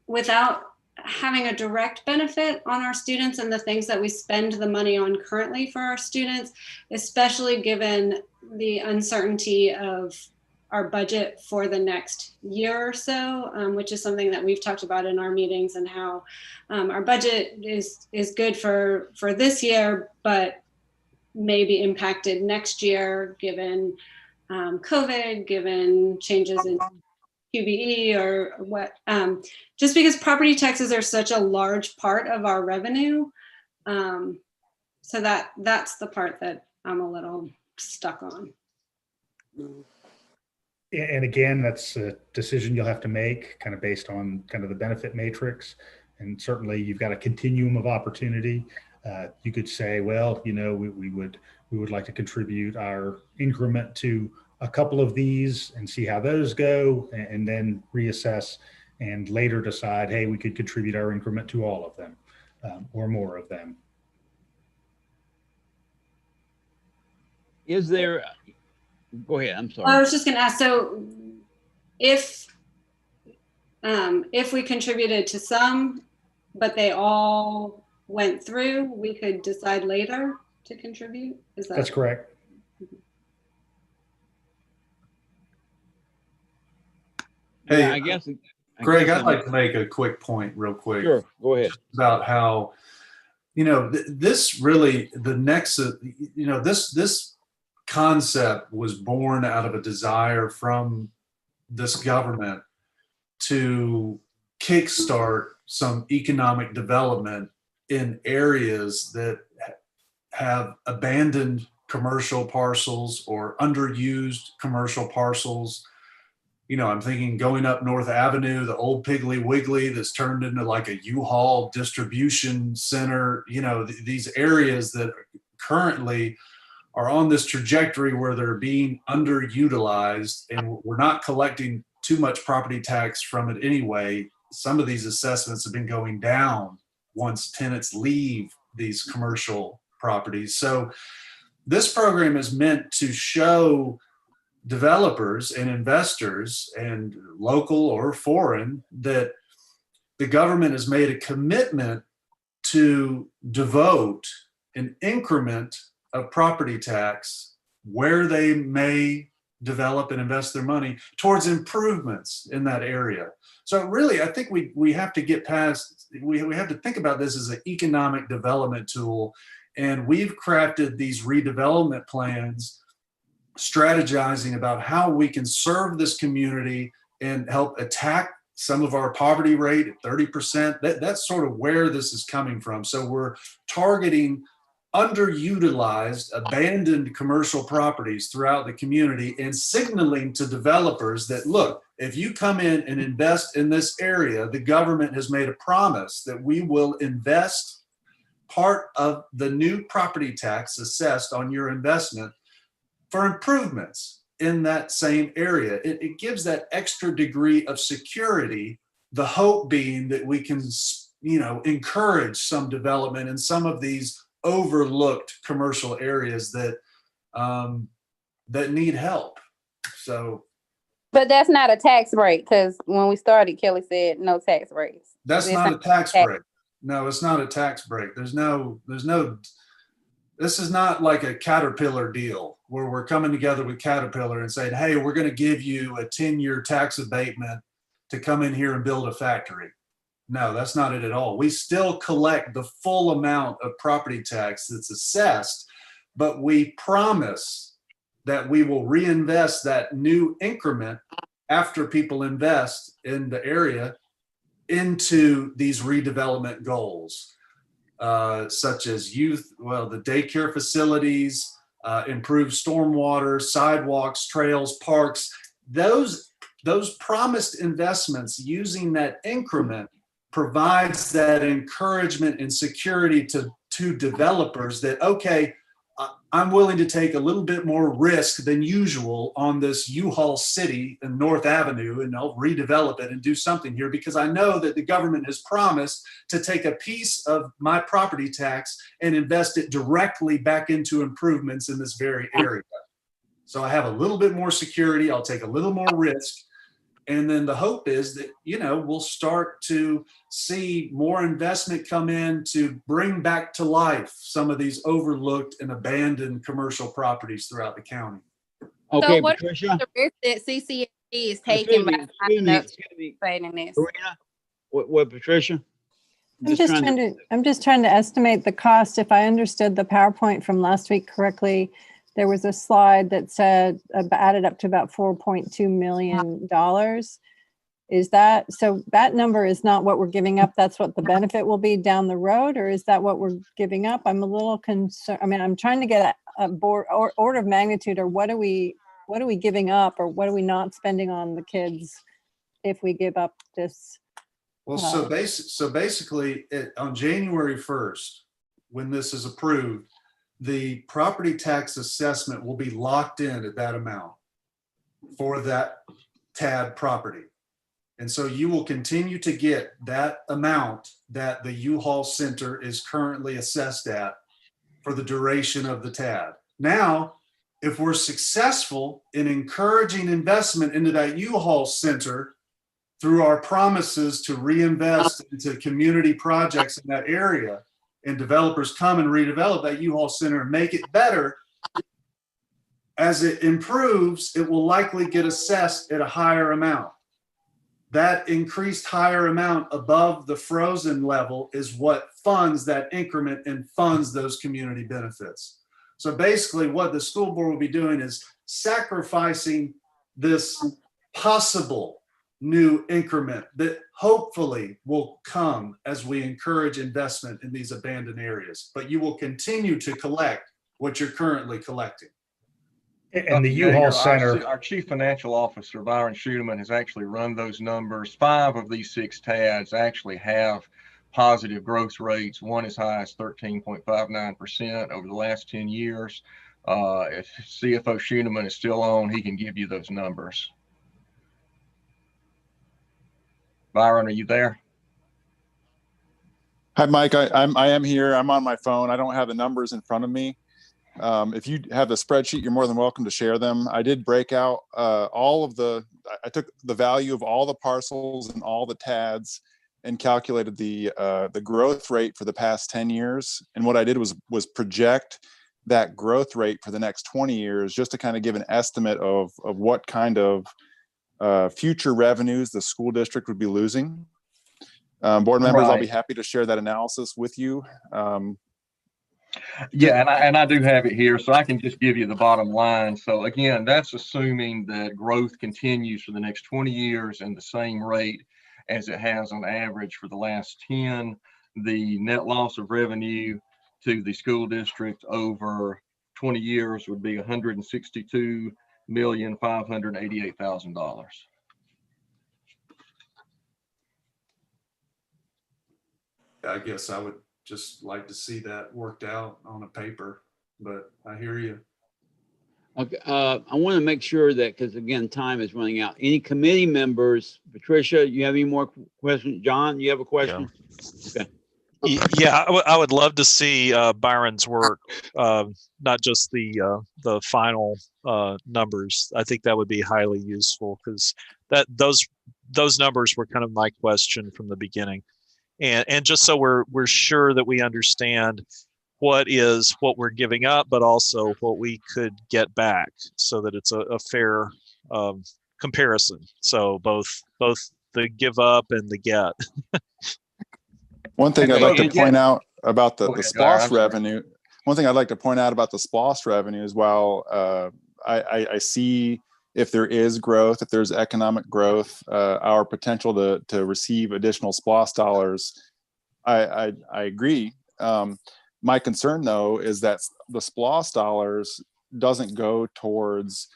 without having a direct benefit on our students and the things that we spend the money on currently for our students, especially given the uncertainty of our budget for the next year or so, which is something that we've talked about in our meetings, and how our budget is good for this year, but may be impacted next year given COVID, given changes in QBE or what, just because property taxes are such a large part of our revenue. So that's the part that I'm a little stuck on. And again, that's a decision you'll have to make kind of based on kind of the benefit matrix. And certainly you've got a continuum of opportunity. You could say, well, we would like to contribute our increment to a couple of these and see how those go, and then reassess and later decide, hey, we could contribute our increment to all of them or more of them. Is there, go ahead, I'm sorry. Well, I was just gonna ask, so if we contributed to some, but they all went through, we could decide later to contribute? That's correct. Hey, yeah, I guess, Greg, I'd like to make a quick point real quick. Sure, go ahead. About how, this really, the nexus, this concept was born out of a desire from this government to kickstart some economic development in areas that have abandoned commercial parcels or underused commercial parcels. You know, I'm thinking going up North Avenue, the old Piggly Wiggly that's turned into like a U-Haul distribution center, you know, these areas that currently are on this trajectory where they're being underutilized and we're not collecting too much property tax from it anyway. Some of these assessments have been going down once tenants leave these commercial properties. So this program is meant to show developers and investors, and local or foreign, that the government has made a commitment to devote an increment of property tax where they may develop and invest their money towards improvements in that area. So really, I think we have to get past, we have to think about this as an economic development tool. And we've crafted these redevelopment plans strategizing about how we can serve this community and help attack some of our poverty rate at 30%. That's sort of where this is coming from. So we're targeting underutilized, abandoned commercial properties throughout the community and signaling to developers that, look, if you come in and invest in this area, the government has made a promise that we will invest part of the new property tax assessed on your investment for improvements in that same area. It gives that extra degree of security, the hope being that we can, you know, encourage some development in some of these overlooked commercial areas that that need help. So, but that's not a tax break, because when we started, Kelly said no tax breaks. That's not a tax break. No, it's not a tax break. There's no, this is not like a Caterpillar deal where we're coming together with Caterpillar and saying, hey, we're going to give you a 10-year tax abatement to come in here and build a factory. No, that's not it at all. We still collect the full amount of property tax that's assessed, but we promise that we will reinvest that new increment after people invest in the area into these redevelopment goals, such as the daycare facilities, improved stormwater, sidewalks, trails, parks. Those promised investments using that increment provides that encouragement and security to developers that, okay, I'm willing to take a little bit more risk than usual on this U-Haul city in North Avenue, and I'll redevelop it and do something here because I know that the government has promised to take a piece of my property tax and invest it directly back into improvements in this very area. So I have a little bit more security, I'll take a little more risk. And then the hope is that, you know, we'll start to see more investment come in to bring back to life some of these overlooked and abandoned commercial properties throughout the county. Okay, so what Patricia. the risk that CCSD is taking by signing up to participate in this? Karina, what Patricia? I'm just trying to estimate the cost. If I understood the PowerPoint from last week correctly, there was a slide that said added up to about $4.2 million. Is that, so that number is not what we're giving up? That's what the benefit will be down the road, or is that what we're giving up? I'm a little concerned. I mean, I'm trying to get a order of magnitude, or what are we giving up, or what are we not spending on the kids if we give up this? Well, so basically on January 1st, when this is approved, the property tax assessment will be locked in at that amount for that TAD property. And so you will continue to get that amount that the U-Haul Center is currently assessed at for the duration of the TAD. Now, if we're successful in encouraging investment into that U-Haul Center through our promises to reinvest into community projects in that area, and developers come and redevelop that U-Haul Center and make it better, as it improves, it will likely get assessed at a higher amount. That increased higher amount above the frozen level is what funds that increment and funds those community benefits. So basically what the school board will be doing is sacrificing this possible new increment that hopefully will come as we encourage investment in these abandoned areas. But you will continue to collect what you're currently collecting. And the U-Haul Center. Our Chief Financial Officer, Byron Schuneman, has actually run those numbers. 5 of these 6 TADs actually have positive growth rates, one as high as 13.59% over the last 10 years. If CFO Schuneman is still on, he can give you those numbers. Byron, are you there? Hi, Mike. I am here. I'm on my phone. I don't have the numbers in front of me. If you have the spreadsheet, you're more than welcome to share them. I did break out I took the value of all the parcels and all the TADs and calculated the growth rate for the past 10 years. And what I did was project that growth rate for the next 20 years, just to kind of give an estimate of what kind of future revenues the school district would be losing. Board members, I'll be happy to share that analysis with you. Yeah, and I do have it here, so I can just give you the bottom line. So again, that's assuming that growth continues for the next 20 years and the same rate as it has on average for the last 10. The net loss of revenue to the school district over 20 years would be $162,588,000. I guess I would just like to see that worked out on a paper, but I hear you. Okay, I want to make sure that, because again, time is running out. Any committee members, Patricia, you have any more questions? John, you have a question? Yeah. Okay. Yeah, I would love to see Byron's work, not just the final numbers. I think that would be highly useful, because those numbers were kind of my question from the beginning. And just so we're sure that we understand what we're giving up, but also what we could get back, so that it's a fair comparison. So both the give up and the get. One thing I'd like to point out about the SPLOST revenue. One thing I'd like to point out about the SPLOST revenue is, while I see, if there is growth, if there's economic growth, our potential to receive additional SPLOST dollars, I agree. My concern, though, is that the SPLOST dollars doesn't go towards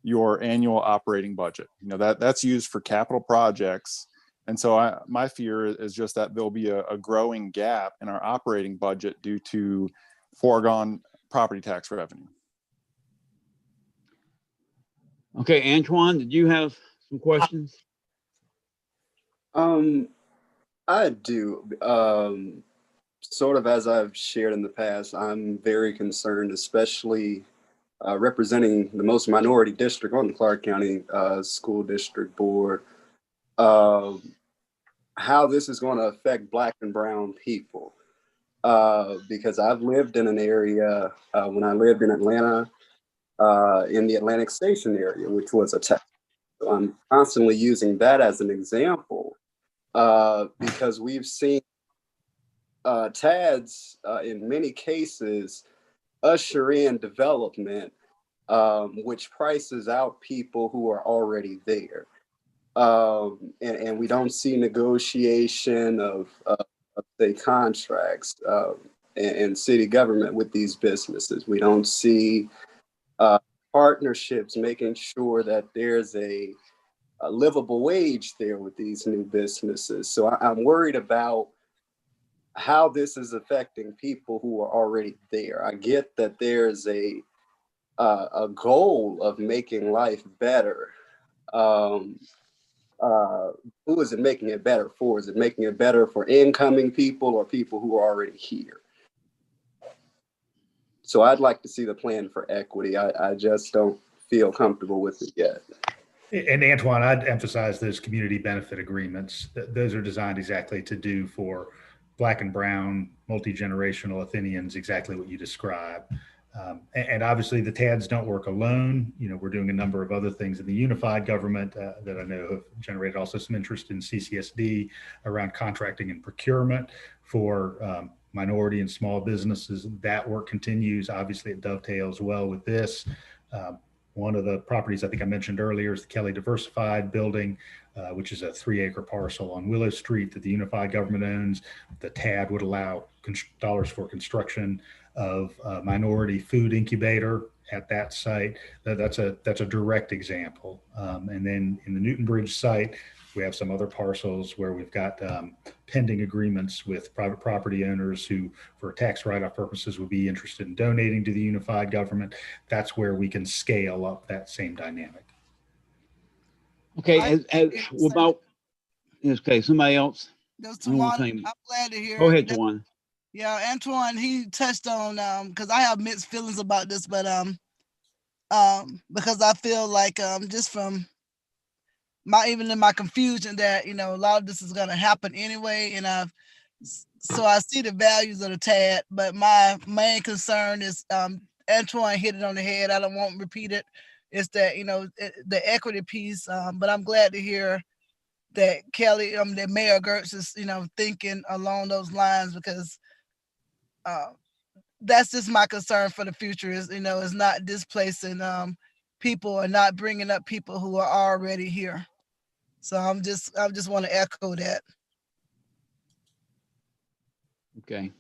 your annual operating budget. That's used for capital projects. And so my fear is just that there'll be a growing gap in our operating budget due to foregone property tax revenue. Okay, Antoine, did you have some questions? I do. Sort of as I've shared in the past, I'm very concerned, especially representing the most minority district on the Clark County School District Board, how this is going to affect Black and brown people. Because I've lived in an area, when I lived in Atlanta, in the Atlantic Station area, which was a tech. So I'm constantly using that as an example, because we've seen TADs in many cases usher in development, which prices out people who are already there. And we don't see negotiation of say, contracts and city government with these businesses. We don't see partnerships making sure that there's a livable wage there with these new businesses. So I'm worried about how this is affecting people who are already there. I get that there's a goal of making life better. Who is it making it better for? Is it making it better for incoming people or people who are already here? So I'd like to see the plan for equity. I just don't feel comfortable with it yet. And Antoine, I'd emphasize those community benefit agreements. Those are designed exactly to do for Black and brown, multi-generational Athenians, exactly what you described. And obviously the TADs don't work alone. We're doing a number of other things in the unified government that I know have generated also some interest in CCSD around contracting and procurement for minority and small businesses. That work continues. Obviously it dovetails well with this. One of the properties I think I mentioned earlier is the Kelly Diversified Building, which is a 3-acre parcel on Willow Street that the unified government owns. The TAD would allow dollars for construction of a minority food incubator at that site. That's a direct example. And then in the Newton Bridge site, we have some other parcels where we've got pending agreements with private property owners who, for tax write-off purposes, would be interested in donating to the unified government. That's where we can scale up that same dynamic. Okay, what about, okay, somebody else? I'm glad to hear. Go ahead, Tawana. Yeah, Antoine, he touched on, because I have mixed feelings about this, but because I feel like just from even in my confusion that, a lot of this is going to happen anyway. And so I see the values of the TAD, but my main concern is, Antoine hit it on the head. I don't want to repeat it. It's that, the equity piece. But I'm glad to hear that Kelly, that Mayor Gertz is, thinking along those lines, because that's just my concern for the future is, is not displacing people or not bringing up people who are already here. So I just want to echo that. Okay.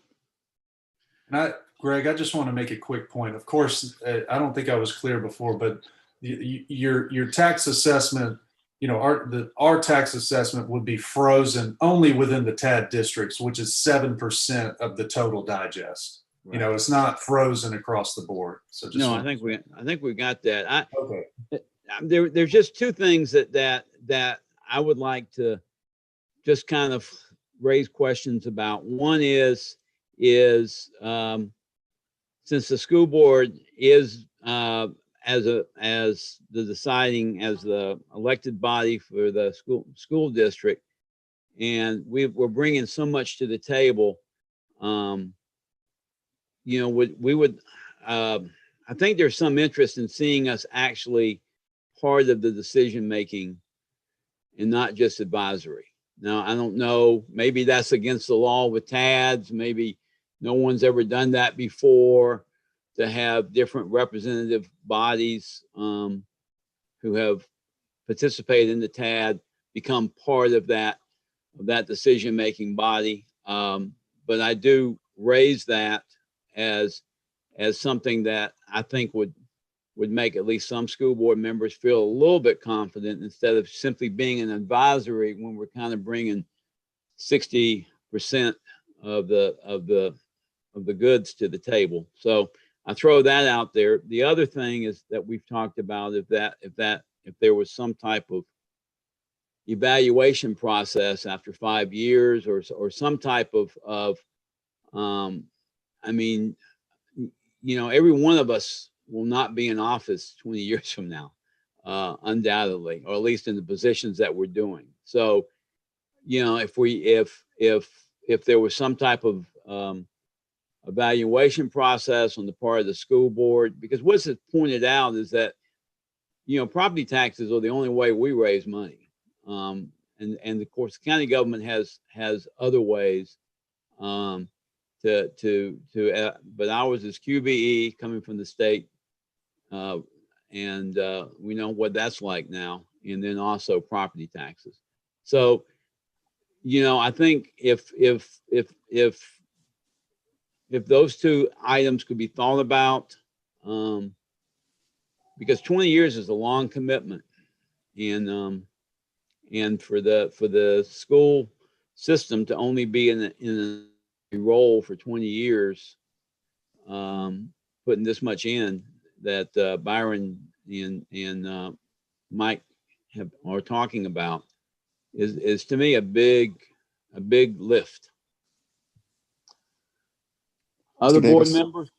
And Greg, I just want to make a quick point. Of course, I don't think I was clear before, but your tax assessment, our tax assessment would be frozen only within the TAD districts, which is 7% of the total digest. Right. It's not frozen across the board. So just I think we got that. Okay. There's just two things that I would like to just kind of raise questions about. One is since the school board is as the elected body for the school district, and we're bringing so much to the table, I think there's some interest in seeing us actually part of the decision making and not just advisory. Now, I don't know, maybe that's against the law with TADs. Maybe no one's ever done that before, to have different representative bodies who have participated in the TAD become part of that decision-making body. But I do raise that as something that I think would make at least some school board members feel a little bit confident, instead of simply being an advisory when we're kind of bringing 60% of the goods to the table. So I throw that out there. The other thing is that we've talked about, if there was some type of evaluation process after 5 years, or some type of every one of us will not be in office 20 years from now, undoubtedly, or at least in the positions that we're doing. So, if there was some type of evaluation process on the part of the school board, because what's pointed out is that, property taxes are the only way we raise money. And of course, the county government has other ways but ours is QBE coming from the state. And we know what that's like now, and then also property taxes. So, I think if those two items could be thought about, because 20 years is a long commitment, and for the school system to only be in a role for 20 years, putting this much in, that Byron and Mike are talking about, is to me a big lift. Other board members?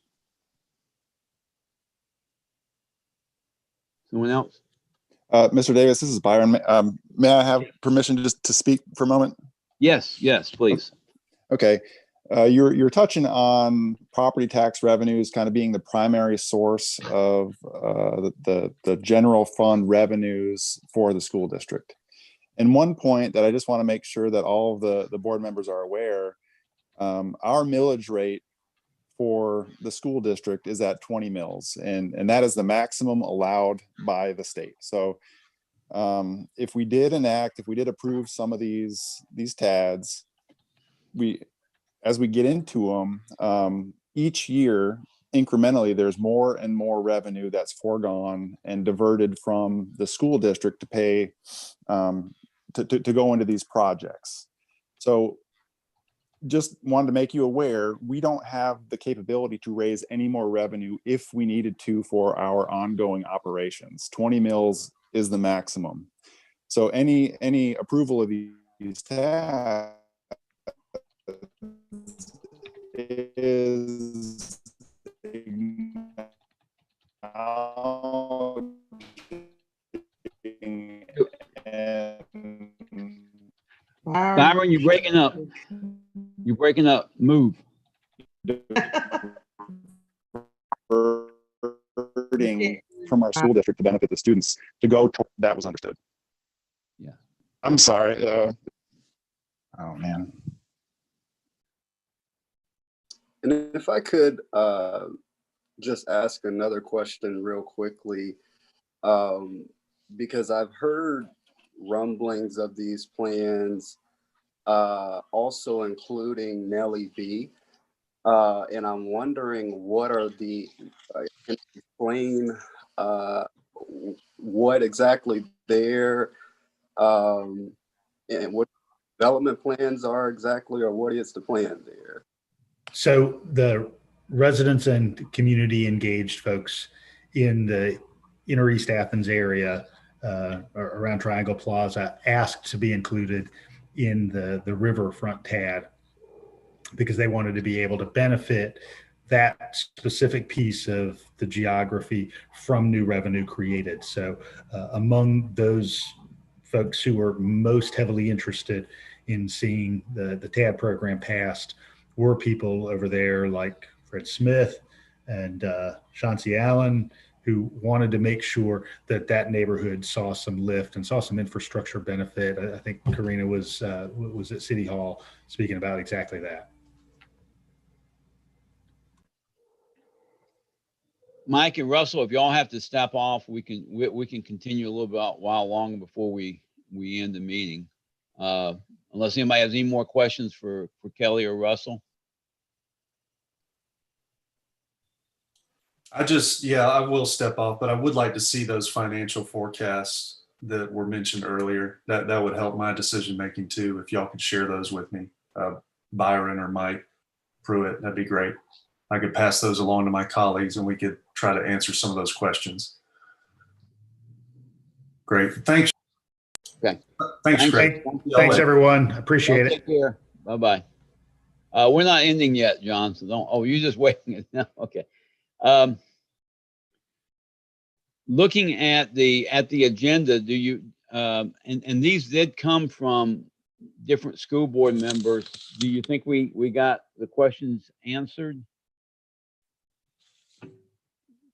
Someone else? Mr. Davis, this is Byron. May I have permission just to speak for a moment? Yes, please. Okay. You're touching on property tax revenues kind of being the primary source of the general fund revenues for the school district. And one point that I just want to make sure that all of the board members are aware, our millage rate for the school district is at 20 mills, and that is the maximum allowed by the state. So if we did approve some of these TADs, as we get into them, each year, incrementally, there's more and more revenue that's foregone and diverted from the school district to pay to go into these projects. So just wanted to make you aware, we don't have the capability to raise any more revenue if we needed to for our ongoing operations. 20 mils is the maximum. So any approval of these tasks is Byron, you're breaking up. You're breaking up. Move. From our school district to benefit the students to go. That was understood. Yeah. I'm sorry. Oh man. And if I could just ask another question real quickly, because I've heard rumblings of these plans, also including Nellie B. And I'm wondering what are the, can you explain what exactly their, and what development plans are exactly, or what is the plan there? So the residents and community engaged folks in the Inner East Athens area around Triangle Plaza asked to be included in the riverfront TAD because they wanted to be able to benefit that specific piece of the geography from new revenue created. So among those folks who are most heavily interested in seeing the TAD program passed were people over there like Fred Smith and Chauncey Allen, who wanted to make sure that that neighborhood saw some lift and saw some infrastructure benefit. I think Karina was at City Hall speaking about exactly that. Mike and Russell, if y'all have to step off, we can continue a little bit while longer before we end the meeting. Unless anybody has any more questions for Kelly or Russell. I will step off, but I would like to see those financial forecasts that were mentioned earlier. That would help my decision making too. If y'all could share those with me, Byron or Mike Pruitt, that'd be great. I could pass those along to my colleagues and we could try to answer some of those questions. Great. Thanks. Okay. Thanks, Greg. Thanks, everyone. Appreciate it. Take care. Bye-bye. We're not ending yet, John. So don't. Oh, you're just waiting. Okay. Looking at the agenda, do you and these did come from different school board members. Do you think we got the questions answered?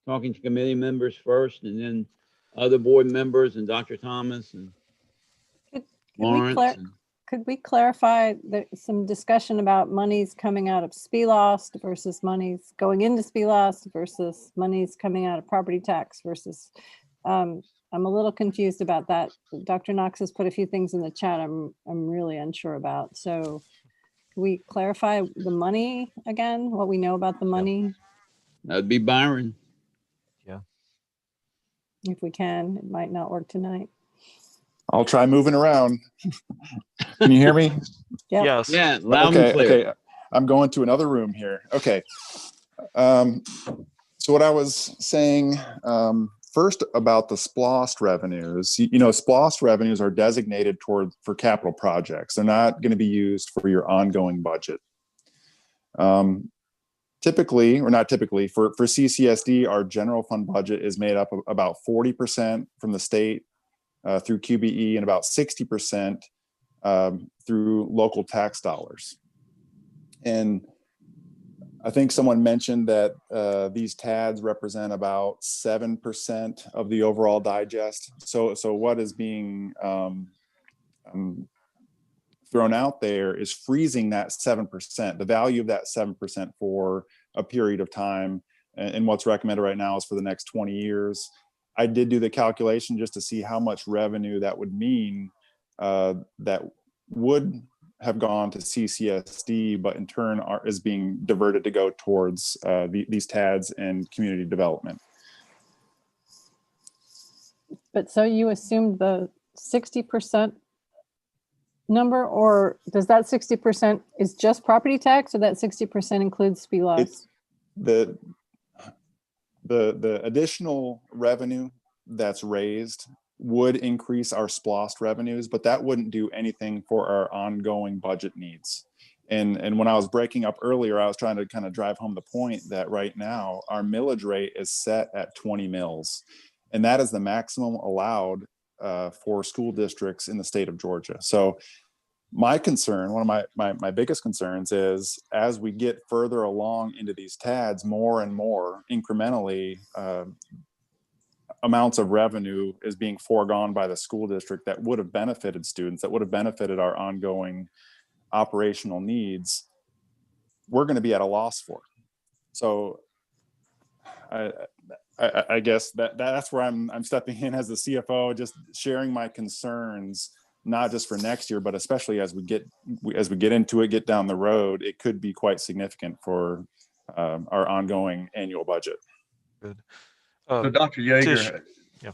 Talking to committee members first, and then other board members, and Dr. Thomas and Lawrence. Could we clarify some discussion about monies coming out of SPLOST versus monies going into SPLOST versus monies coming out of property tax versus, I'm a little confused about that. Dr. Knox has put a few things in the chat I'm really unsure about. So can we clarify the money again, what we know about the money? That'd be Byron. Yeah. If we can, it might not work tonight. I'll try moving around. Can you hear me? Yep. Yes. Yeah, loud and clear. Okay. I'm going to another room here. Okay. So what I was saying first about the SPLOST revenues, SPLOST revenues are designated for capital projects. They're not going to be used for your ongoing budget. Typically, or not typically, for CCSD, our general fund budget is made up of about 40% from the state through QBE and about 60% through local tax dollars. And I think someone mentioned that these TADs represent about 7% of the overall digest. So what is being thrown out there is freezing that 7%, the value of that 7% for a period of time. And what's recommended right now is for the next 20 years. I did do the calculation just to see how much revenue that would mean that would have gone to CCSD, but in turn is being diverted to go towards these TADs and community development. But so you assumed the 60% number, or does that 60% is just property tax, or that 60% includes SPLOST? It's the additional revenue that's raised would increase our SPLOST revenues, but that wouldn't do anything for our ongoing budget needs. And when I was breaking up earlier, I was trying to kind of drive home the point that right now our millage rate is set at 20 mills, and that is the maximum allowed for school districts in the state of Georgia. So my concern, one of my biggest concerns is as we get further along into these TADs, more and more incrementally, amounts of revenue is being foregone by the school district that would have benefited students, that would have benefited our ongoing operational needs, we're going to be at a loss for. So I guess that's where I'm stepping in as the CFO, just sharing my concerns, not just for next year, but especially as we get into it, get down the road, it could be quite significant for our ongoing annual budget. Good. So Dr. Yeager, Tish, yeah.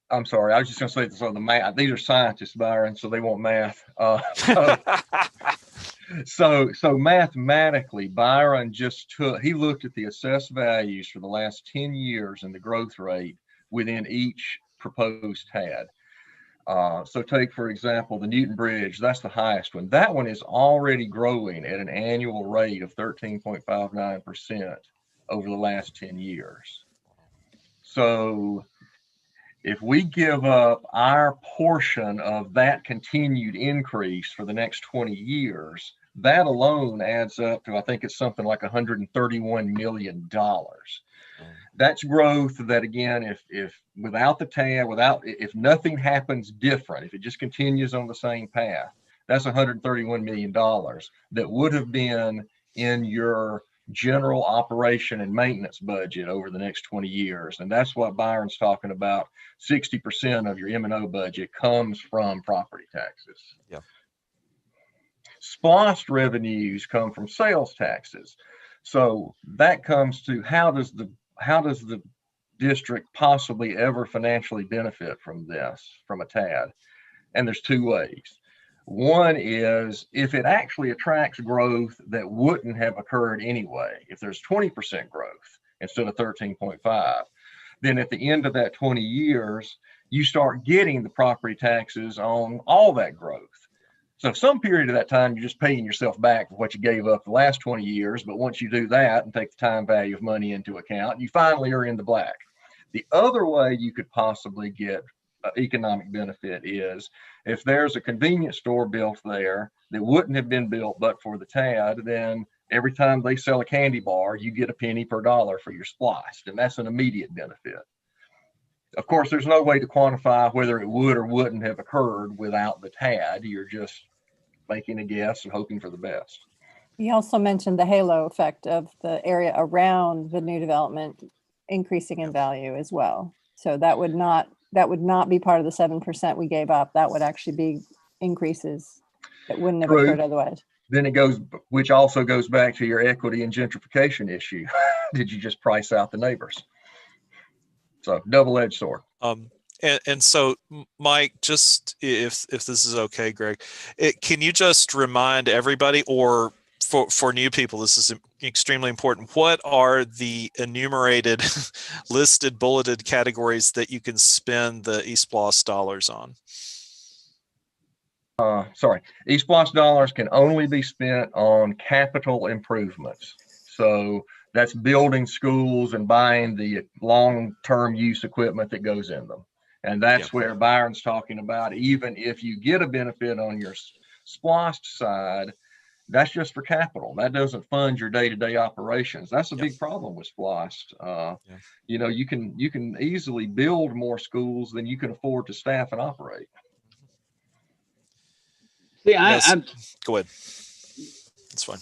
I'm sorry, I was just going to say this on the math. These are scientists, Byron, so they want math. So mathematically, Byron he looked at the assessed values for the last 10 years and the growth rate within each proposed TAD. So take, for example, the Newton Bridge, that's the highest one. That one is already growing at an annual rate of 13.59% over the last 10 years. So if we give up our portion of that continued increase for the next 20 years, that alone adds up to, I think it's something like $131 million. That's growth that, again, if without the TAD, if nothing happens different, if it just continues on the same path, that's $131 million that would have been in your general operation and maintenance budget over the next 20 years. And that's what Byron's talking about. 60% of your M&O budget comes from property taxes. Yeah. SPLOST revenues come from sales taxes. So that comes to how does the district possibly ever financially benefit from this, from a TAD? And there's two ways. One is if it actually attracts growth that wouldn't have occurred anyway. If there's 20% growth instead of 13.5, then at the end of that 20 years, you start getting the property taxes on all that growth. So some period of that time, you're just paying yourself back for what you gave up the last 20 years. But once you do that and take the time value of money into account, you finally are in the black. The other way you could possibly get economic benefit is if there's a convenience store built there that wouldn't have been built but for the TAD, then every time they sell a candy bar, you get a penny per dollar for your SPLOST, and that's an immediate benefit. Of course, there's no way to quantify whether it would or wouldn't have occurred without the TAD. You're just making a guess and hoping for the best. He also mentioned the halo effect of the area around the new development increasing in value as well. So that would not be part of the 7% we gave up. That would actually be increases that wouldn't have occurred otherwise. Then it goes, which also goes back to your equity and gentrification issue. Did you just price out the neighbors? So double-edged sword. And so, Mike, just if this is okay, Greg, can you just remind everybody, or for new people, this is extremely important, what are the enumerated, listed, bulleted categories that you can spend the eSPLOST dollars on? eSPLOST dollars can only be spent on capital improvements. So that's building schools and buying the long-term use equipment that goes in them. And that's where Byron's talking about, even if you get a benefit on your SPLOST side, that's just for capital. That doesn't fund your day-to-day operations. That's a big problem with SPLOST. You know, you can easily build more schools than you can afford to staff and operate. See, go ahead. That's fine.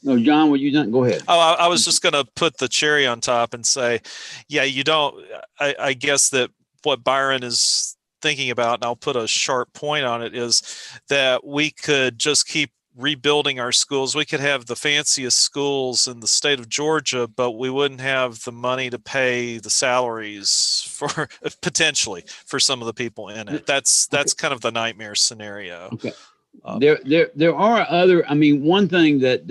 No, John, what you done? Go ahead. Oh, I was just going to put the cherry on top and say, yeah, you don't. I guess that what Byron is thinking about, and I'll put a sharp point on it, is that we could just keep rebuilding our schools. We could have the fanciest schools in the state of Georgia, but we wouldn't have the money to pay the salaries for potentially for some of the people in it. That's kind of the nightmare scenario. Okay. There are other, I mean, one thing that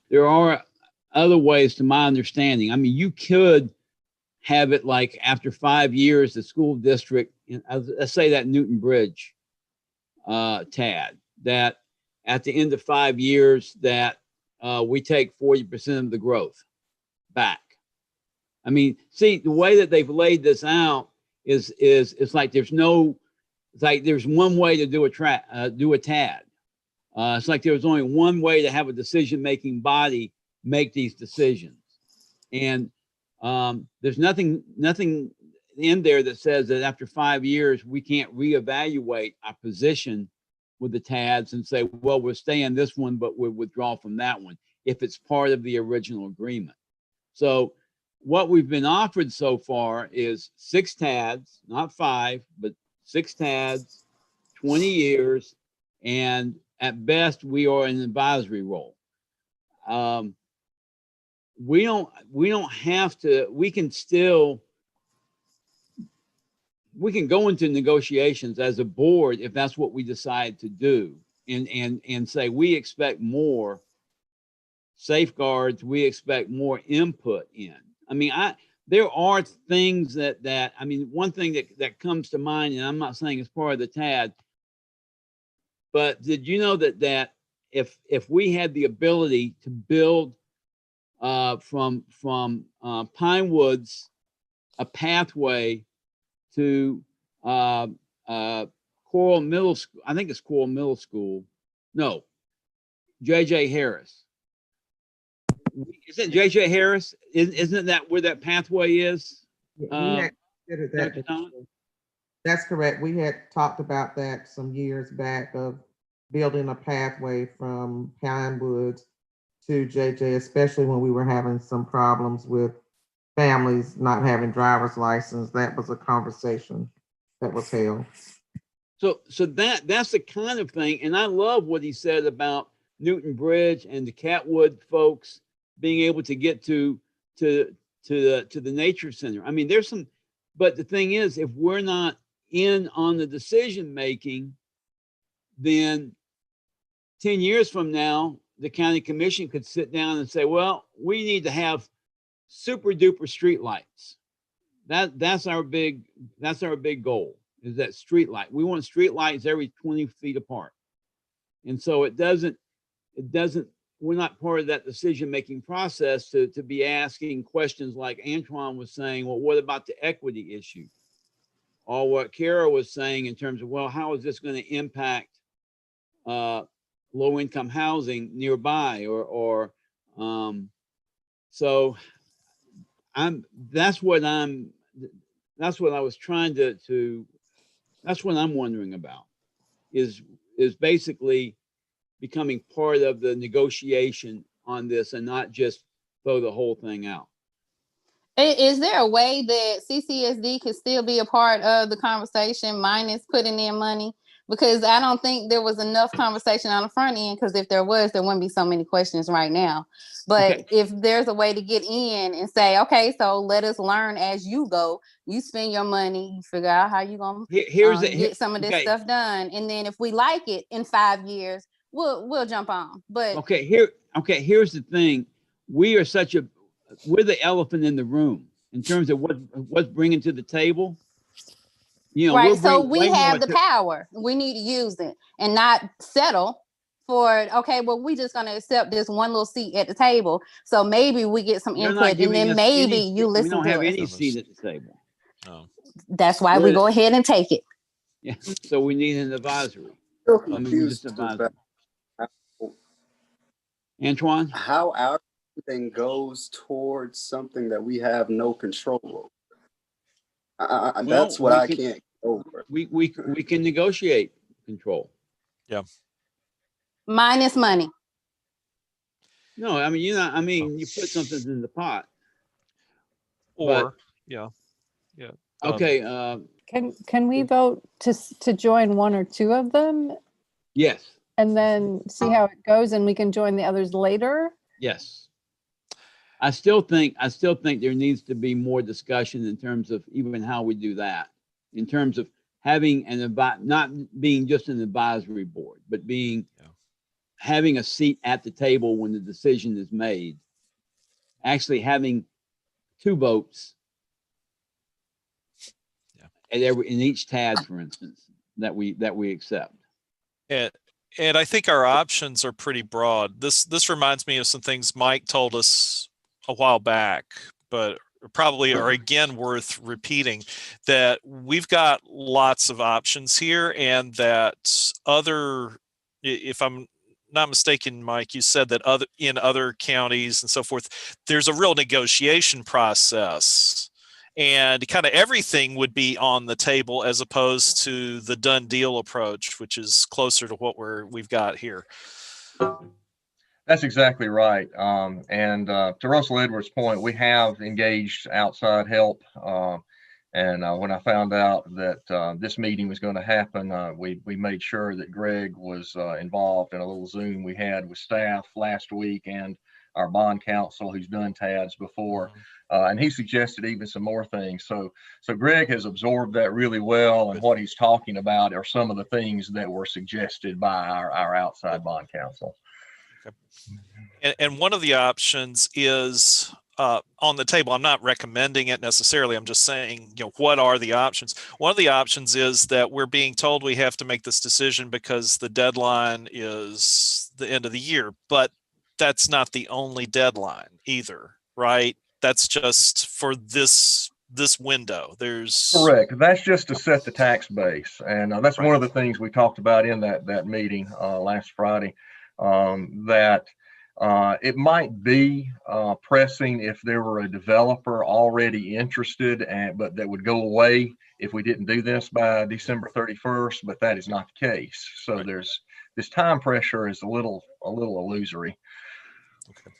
there are other ways to my understanding. I mean, you could have it like after 5 years, the school district, let's say that Newton Bridge TAD, that at the end of 5 years that we take 40% of the growth back. I mean, see, the way that they've laid this out is it's like there's no, it's like there's one way to do a TAD. It's like there's only one way to have a decision-making body make these decisions. And there's nothing in there that says that after 5 years, we can't reevaluate our position with the TADs and say, well, we're staying this one, but we'll withdraw from that one if it's part of the original agreement. So what we've been offered so far is 6 TADs, not 5, but 6 TADs, 20 years, and at best we are in an advisory role. We don't have to, we can go into negotiations as a board if that's what we decide to do, and say we expect more safeguards, we expect more input in. I mean, there are things that I mean, one thing that comes to mind, and I'm not saying it's part of the TAD, but did you know that if we had the ability to build from Pine Woods a pathway to Coral Middle School, I think it's Coral Middle School. No, J.J. Harris. Isn't J.J. Harris? Isn't that where that pathway is? We had considered that. That's correct. We had talked about that some years back of building a pathway from Pine Woods to JJ, especially when we were having some problems with families not having driver's license. That was a conversation that was held. So that's the kind of thing, and I love what he said about Newton Bridge and the Catwood folks being able to get to the nature center. I mean, there's some, but the thing is, if we're not in on the decision making, then 10 years from now, the county commission could sit down and say, well, we need to have super duper street lights. That's our big goal, is that street light. We want street lights every 20 feet apart. And so we're not part of that decision-making process to be asking questions like Antoine was saying, well, what about the equity issue? Or what Kara was saying in terms of, well, how is this going to impact low-income housing nearby, so that's what I was trying to that's what I'm wondering about, is basically becoming part of the negotiation on this and not just throw the whole thing out. Is there a way that CCSD could still be a part of the conversation minus putting in money? Because I don't think there was enough conversation on the front end, because if there was, there wouldn't be so many questions right now. But okay, if there's a way to get in and say, okay, so let us learn as you go, you spend your money, you figure out how you're going to get some of this stuff done. And then if we like it in 5 years, we'll jump on. But here's the thing. We're the elephant in the room in terms of what's bringing to the table. You know, right. So we have the power. We need to use it and not settle for, okay, well, we just going to accept this one little seat at the table. So maybe we get some input, and then maybe you listen to us. We don't have any seat at the table. No. That's why we go ahead and take it. Yeah. So we need an advisory. Antoine? How our thing goes towards something that we have no control over. That's what I can't get over. We can negotiate control. Yeah. Minus money. No, I mean, you put something in the pot. Yeah. Okay. Can we vote to join one or two of them? Yes. and then see how it goes, and we can join the others later? Yes. I still think there needs to be more discussion in terms of even how we do that, in terms of having not being just an advisory board, but having a seat at the table when the decision is made, actually having 2 votes in each TAD, for instance, that we accept. And I think our options are pretty broad. This reminds me of some things Mike told us a while back, but probably are again worth repeating, that we've got lots of options here, and that if I'm not mistaken, Mike, you said that in other counties and so forth, there's a real negotiation process, and kind of everything would be on the table as opposed to the done deal approach, which is closer to what we've got here. That's exactly right. And to Russell Edwards' point, we have engaged outside help. And when I found out that this meeting was going to happen, we made sure that Greg was involved in a little Zoom we had with staff last week and our bond counsel who's done TADs before. And he suggested even some more things. So Greg has absorbed that really well. And what he's talking about are some of the things that were suggested by our outside bond counsel. And one of the options is on the table. I'm not recommending it necessarily. I'm just saying, what are the options? One of the options is that we're being told we have to make this decision because the deadline is the end of the year, but that's not the only deadline either, right? That's just for this window. There's correct. That's just to set the tax base, and that's one of the things we talked about in that meeting last Friday. That it might be pressing if there were a developer already interested, but that would go away if we didn't do this by December 31st. But that is not the case. So there's this time pressure is a little illusory. Okay.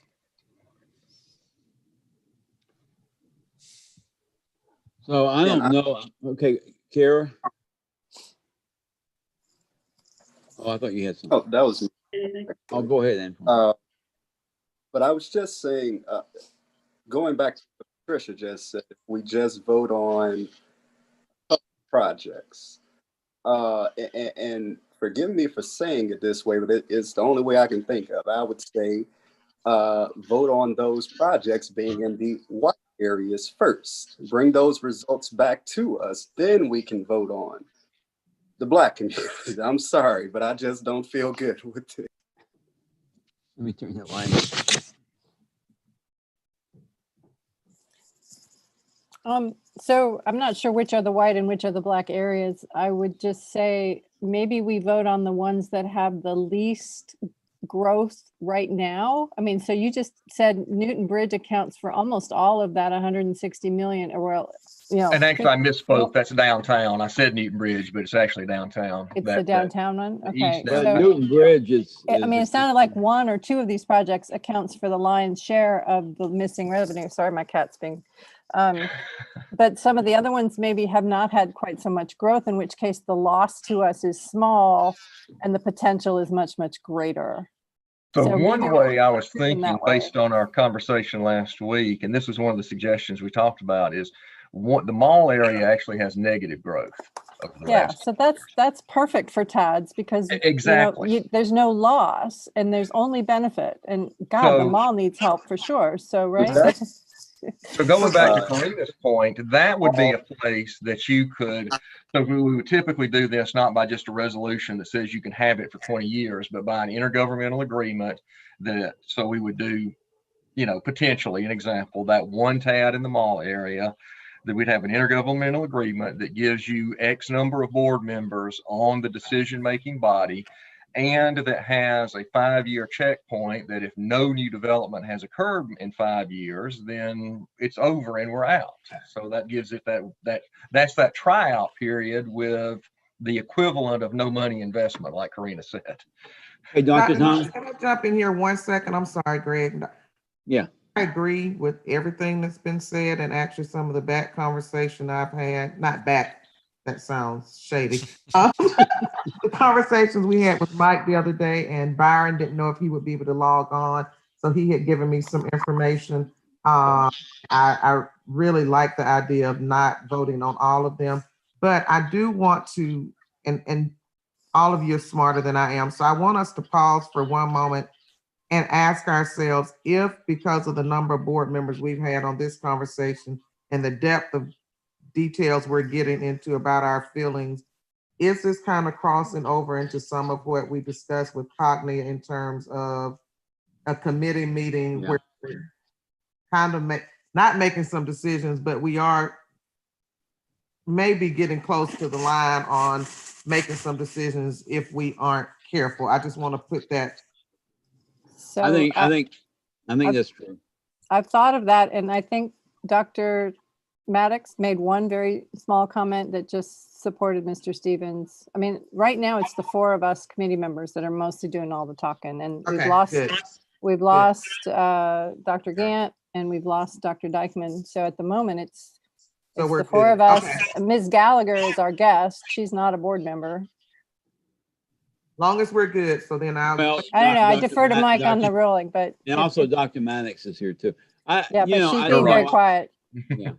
So I don't know. Okay, Kara. Oh, I thought you had something. Oh, that was me. Oh, go ahead, then. But I was just saying, going back to what Tricia just said, if we just vote on projects, and forgive me for saying it this way, but it's the only way I can think of. I would say vote on those projects being in the white areas first. Bring those results back to us, then we can vote on the Black community. I'm sorry, but I just don't feel good with it. Let me turn that light. So I'm not sure which are the white and which are the Black areas. I would just say maybe we vote on the ones that have the least growth right now. I mean, so you just said Newton Bridge accounts for almost all of that 160 million, or well, And actually I misspoke. That's downtown. I said Newton Bridge, but it's actually downtown. It's the downtown one. Okay. So I mean, it sounded like 1 or 2 of these projects accounts for the lion's share of the missing revenue. Sorry, my cat's being but some of the other ones maybe have not had quite so much growth, in which case the loss to us is small and the potential is much, much greater. So one way I was thinking, based on our conversation last week, and this was one of the suggestions we talked about, is the mall area actually has negative growth. Yeah, so that's perfect for TADs because exactly there's no loss and there's only benefit, and God, the mall needs help for sure. So right. So going back to Karina's point, that would be a place that you could, so we would typically do this not by just a resolution that says you can have it for 20 years, but by an intergovernmental agreement so we would do, potentially an example, that one TAD in the mall area, that we'd have an intergovernmental agreement that gives you X number of board members on the decision-making body, and that has a 5-year checkpoint that if no new development has occurred in 5 years, then it's over and we're out. So that gives it that's that tryout period with the equivalent of no money investment, like Karina said. Hey, Dr. Tom. Can I jump in here 1 second? I'm sorry, Greg. Yeah. I agree with everything that's been said, and actually some of the back conversation I've had, not back That sounds shady. The conversations we had with Mike the other day, and Byron didn't know if he would be able to log on. So he had given me some information. I really like the idea of not voting on all of them, but I do want to, and all of you are smarter than I am. So I want us to pause for one moment and ask ourselves if, because of the number of board members we've had on this conversation and the depth of details we're getting into about our feelings, is this kind of crossing over into some of what we discussed with Cognia in terms of a committee meeting where we're kind of not making some decisions, but we are maybe getting close to the line on making some decisions if we aren't careful. I just want to put that. So I think that's true. I've thought of that, and I think Dr. Maddox made one very small comment that just supported Mr. Stevens. I mean, right now it's the four of us committee members that are mostly doing all the talking, and we've lost Dr. Gant and we've lost Dr. Dykman. So at the moment it's the four of us. Ms. Gallagher is our guest. She's not a board member. Long as we're good, so then I don't know. I defer to Mike on the ruling, but and also Dr. Maddox is here too. But she's being very quiet. Yeah,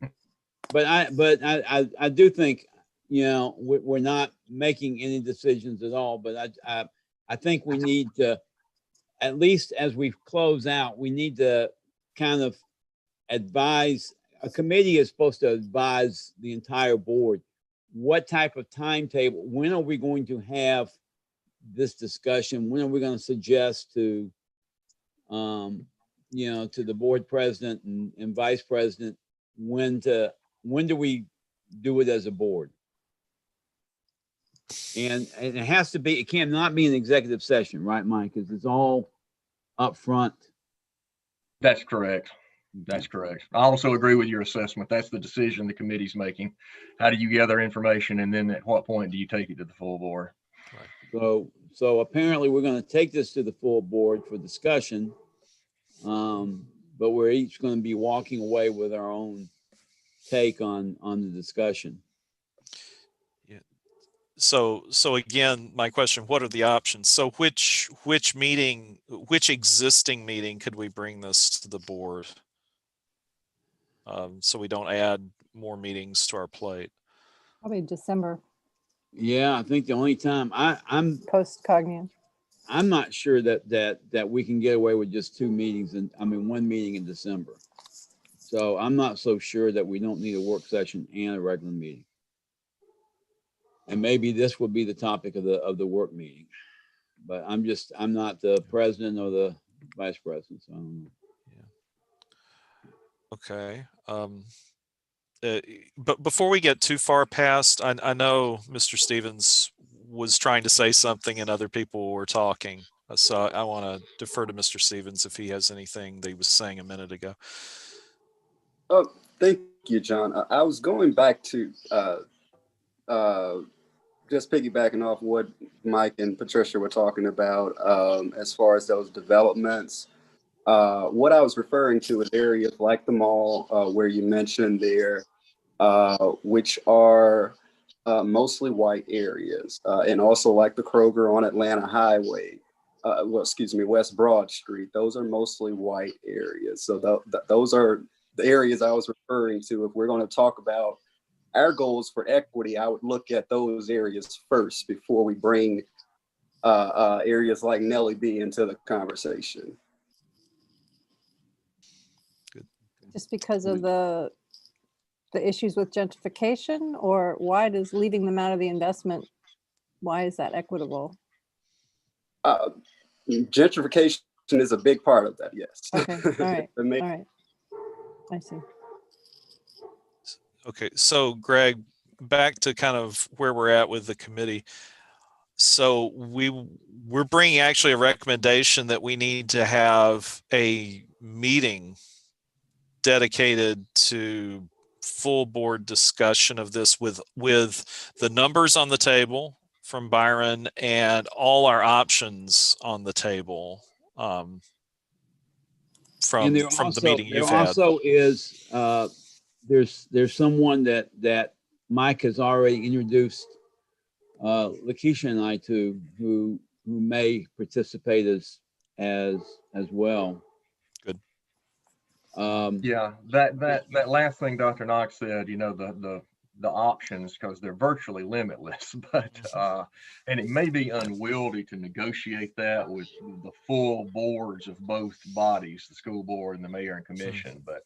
but I do think, we're not making any decisions at all. But I think we need to, at least as we close out, we need to kind of advise. A committee is supposed to advise the entire board what type of timetable. When are we going to have this discussion? When are we going to suggest to to the board president and vice president when do we do it as a board? And it has to be, it cannot be an executive session, right, Mike? Because it's all up front. That's correct. That's correct. I also agree with your assessment. That's the decision the committee's making. How do you gather information, and then at what point do you take it to the full board? So apparently we're going to take this to the full board for discussion, but we're each going to be walking away with our own take on the discussion. Yeah. So again, my question: what are the options? So which existing meeting could we bring this to the board, so we don't add more meetings to our plate? Probably December. Yeah, I think the only time I'm post Cognia. I'm not sure that we can get away with just two meetings, and one meeting in December. So I'm not so sure that we don't need a work session and a regular meeting. And maybe this will be the topic of the work meeting, but I'm not the president or the vice president, so I don't know. Okay. But before we get too far past, I know Mr. Stevens was trying to say something and other people were talking. So I want to defer to Mr. Stevens if he has anything that he was saying a minute ago. Oh, thank you, John. I was going back to just piggybacking off what Mike and Patricia were talking about as far as those developments. What I was referring to is areas like the mall where you mentioned there, which are mostly white areas, and also like the Kroger on Atlanta Highway, West Broad Street. Those are mostly white areas. So those are the areas I was referring to. If we're going to talk about our goals for equity, I would look at those areas first before we bring areas like Nellie B into the conversation. Just because of the issues with gentrification, or why does leaving them out of the investment, why is that equitable? Gentrification is a big part of that, yes. Okay, all right, all right. I see. Okay, so Greg, back to kind of where we're at with the committee. So we're bringing actually a recommendation that we need to have a meeting dedicated to full board discussion of this with the numbers on the table from Byron and all our options on the table from the meeting you've had. There also is there's someone that Mike has already introduced Lakeisha and I to, who may participate as well. Good. Yeah, that last thing Dr. Knox said, you know, the options, because they're virtually limitless, but and it may be unwieldy to negotiate that with the full boards of both bodies, the school board and the mayor and commission. But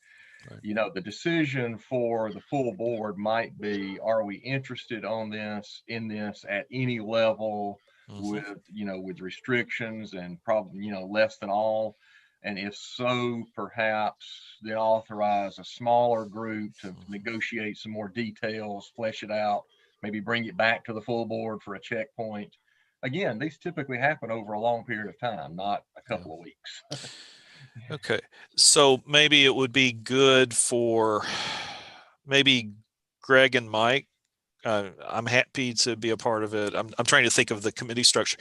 you know, the decision for the full board might be, are we interested in this at any level with, you know, with restrictions and probably, you know, less than all? And if so, perhaps then authorize a smaller group to negotiate some more details, flesh it out, maybe bring it back to the full board for a checkpoint. Again, these typically happen over a long period of time, not a couple of weeks. Okay, so maybe it would be good for maybe Greg and Mike. I'm happy to be a part of it. I'm trying to think of the committee structure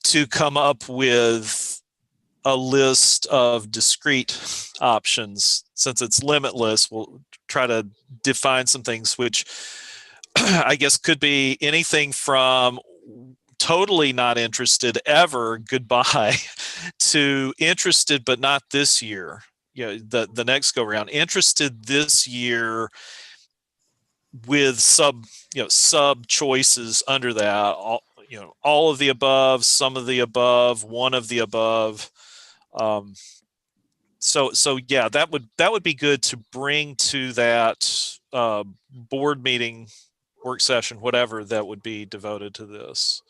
to come up with a list of discrete options. Since it's limitless, we'll try to define some things, which I guess could be anything from totally not interested ever, goodbye, to interested but not this year. You know, the next go round, interested this year with sub choices under that. All of the above, some of the above, one of the above. So yeah, that would be good to bring to that board meeting, work session, whatever that would be devoted to this.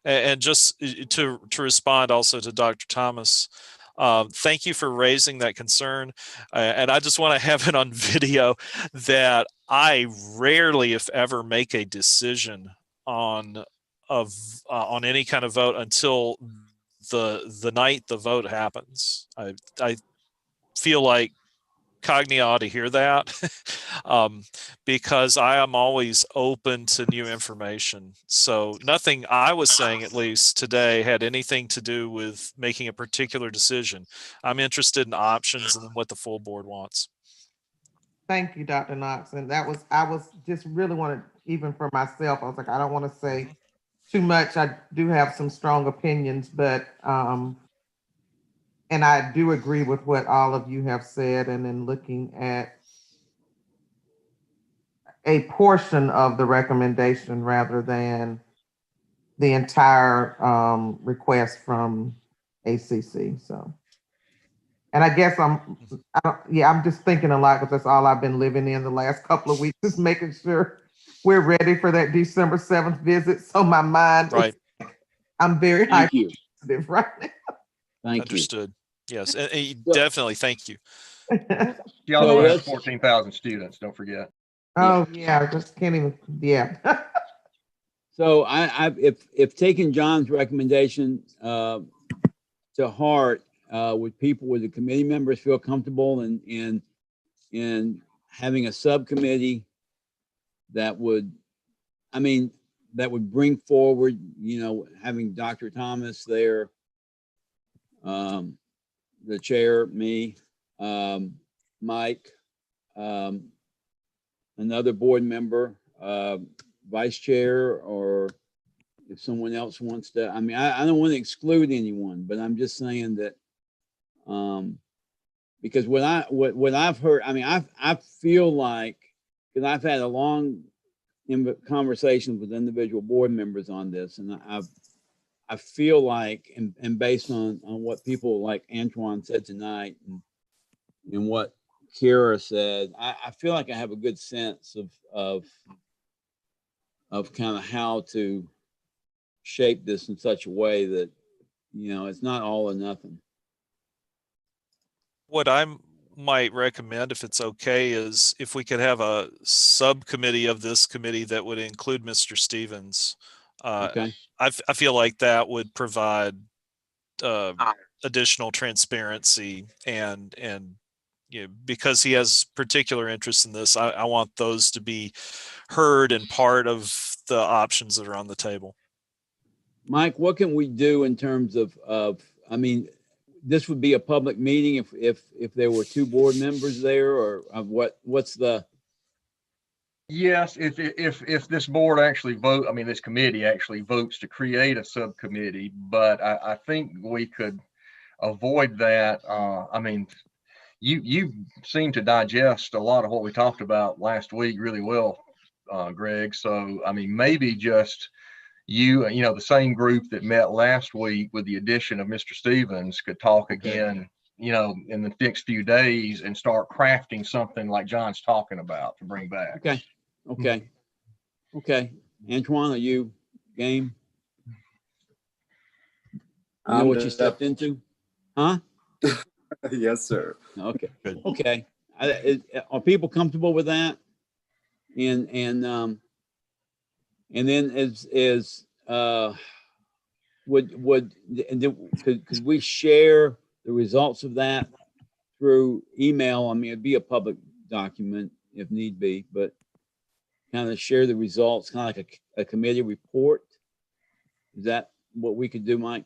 And just to respond also to Dr. Thomas, thank you for raising that concern. And I just want to have it on video that I rarely, if ever, make a decision on any kind of vote until the night the vote happens. I feel like Cogni ought to hear that because I am always open to new information. So nothing I was saying, at least today, had anything to do with making a particular decision. I'm interested in options and what the full board wants. Thank you, Dr. Knox. And I was just really wanted, even for myself, I was like, I don't want to say too much. I do have some strong opinions, but and I do agree with what all of you have said. And then looking at a portion of the recommendation rather than the entire request from ACC. So, and I guess I'm just thinking a lot because that's all I've been living in the last couple of weeks, just making sure we're ready for that December 7th visit. So my mind, right. I'm very hypersensitive right now. Thank Understood. you. Yes, and definitely. Thank you. She also has 14,000 students. Don't forget. Oh yeah, I just can't even. Yeah. So if taking John's recommendation to heart, would the committee members feel comfortable in having a subcommittee that would bring forward, having Dr. Thomas there, the chair, me, Mike, another board member, vice chair, or if someone else wants to, I don't want to exclude anyone, but I'm just saying that, because what I've heard, I feel like, because I've had a long conversation with individual board members on this, and I feel like, and based on what people like Antoine said tonight and what Kira said, I feel like I have a good sense of kind of how to shape this in such a way that, it's not all or nothing. What I might recommend, if it's okay, is if we could have a subcommittee of this committee that would include Mr. Stevens. Okay. I feel like that would provide additional transparency and because he has particular interest in this, I want those to be heard and part of the options that are on the table. Mike, what can we do in terms of this would be a public meeting if there were two board members there, or what's the? Yes, if this board actually vote, I mean, this committee actually votes to create a subcommittee, but I think we could avoid that. I mean, you seem to digest a lot of what we talked about last week really well, Greg. So, I mean, maybe just you know, the same group that met last week with the addition of Mr. Stevens could talk again, you know, in the next few days and start crafting something like John's talking about to bring back. Okay. Antoine, are you game? You know what you stepped into? Huh? Yes, sir. Okay. Okay. Are people comfortable with that? And then could we share the results of that through email? I mean, it'd be a public document if need be, but kind of share the results, kind of like a committee report. Is that what we could do, Mike?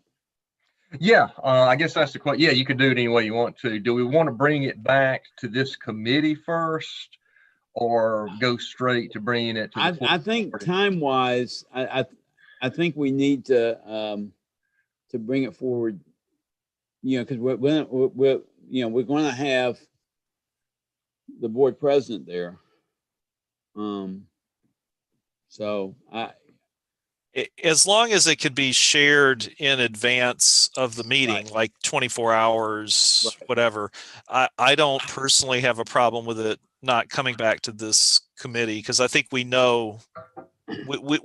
Yeah, I guess that's the question. Yeah, you could do it any way you want to. Do we want to bring it back to this committee first, or go straight to bringing it to the I think time-wise, I think we need to bring it forward. You know, because we're going to have the board president there. So as long as it could be shared in advance of the meeting, like 24 hours, whatever, I don't personally have a problem with it not coming back to this committee, because I think we know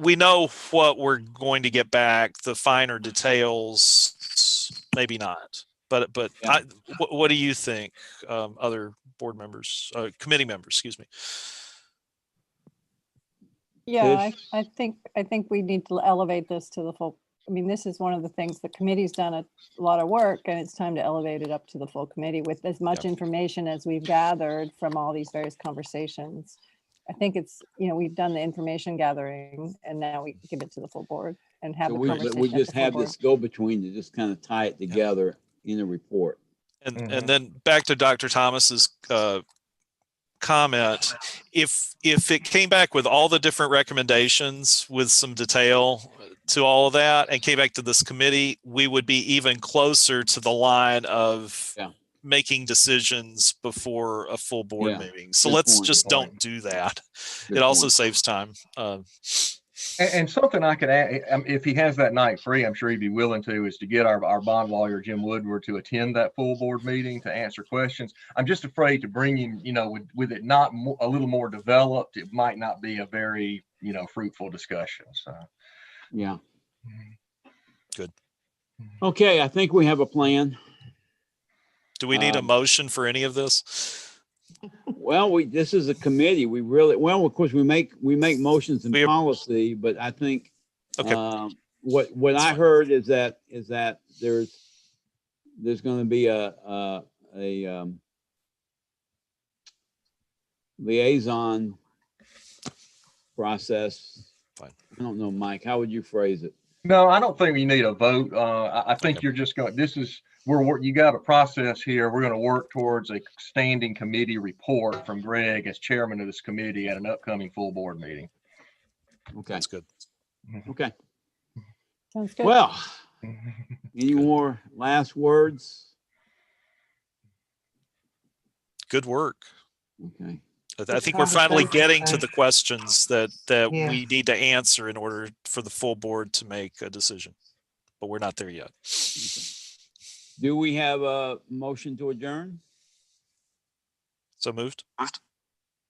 we know what we're going to get back. The finer details, maybe not. But yeah. What do you think, other board members, committee members, excuse me? Yeah, I think we need to elevate this to the full. I mean, this is one of the things the committee's done a lot of work, and it's time to elevate it up to the full committee with as much information as we've gathered from all these various conversations. I think it's, you know, we've done the information gathering, and now we give it to the full board and have the conversation. We just have this go-between to just kind of tie it together in a report. And then back to Dr. Thomas's comment, if it came back with all the different recommendations with some detail to all of that and came back to this committee, we would be even closer to the line of making decisions before a full board meeting. So let's just don't do that. It also saves time. And something I could add, if he has that night free, I'm sure he'd be willing to, is to get our bond lawyer, Jim Woodward, to attend that full board meeting to answer questions. I'm just afraid to bring him, you know, with it not a little more developed, it might not be a very, you know, fruitful discussion. So, yeah. Good. Okay, I think we have a plan. Do we need a motion for any of this? Well, this is a committee. We really, well, of course, we make motions and policy, but I think what I heard is that there's going to be a liaison process. Fine. I don't know, Mike. How would you phrase it? No, I don't think we need a vote. I think you're just going. You got a process here. We're going to work towards a standing committee report from Greg as chairman of this committee at an upcoming full board meeting. Okay, that's good. Okay, sounds good. Well, any more last words? Good work. Okay. I think we're finally getting to the questions that we need to answer in order for the full board to make a decision, but we're not there yet. Okay. Do we have a motion to adjourn? So moved.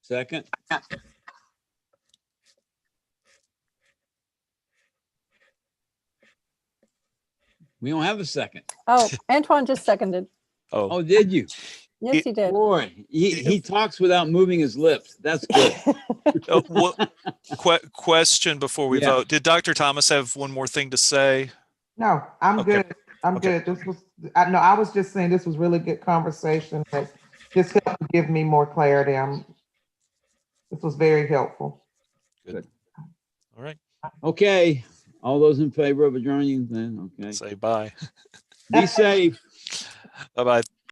Second. We don't have a second. Oh, Antoine just seconded. Oh, did you? Yes, he did. Boy, he talks without moving his lips. That's good. Question before we vote. Did Dr. Thomas have one more thing to say? No, I'm good. I'm good. I was just saying this was really good conversation that just helped give me more clarity. This was very helpful. Good. All right. Okay. All those in favor of adjourning then, okay. Say bye. Be safe. Bye-bye.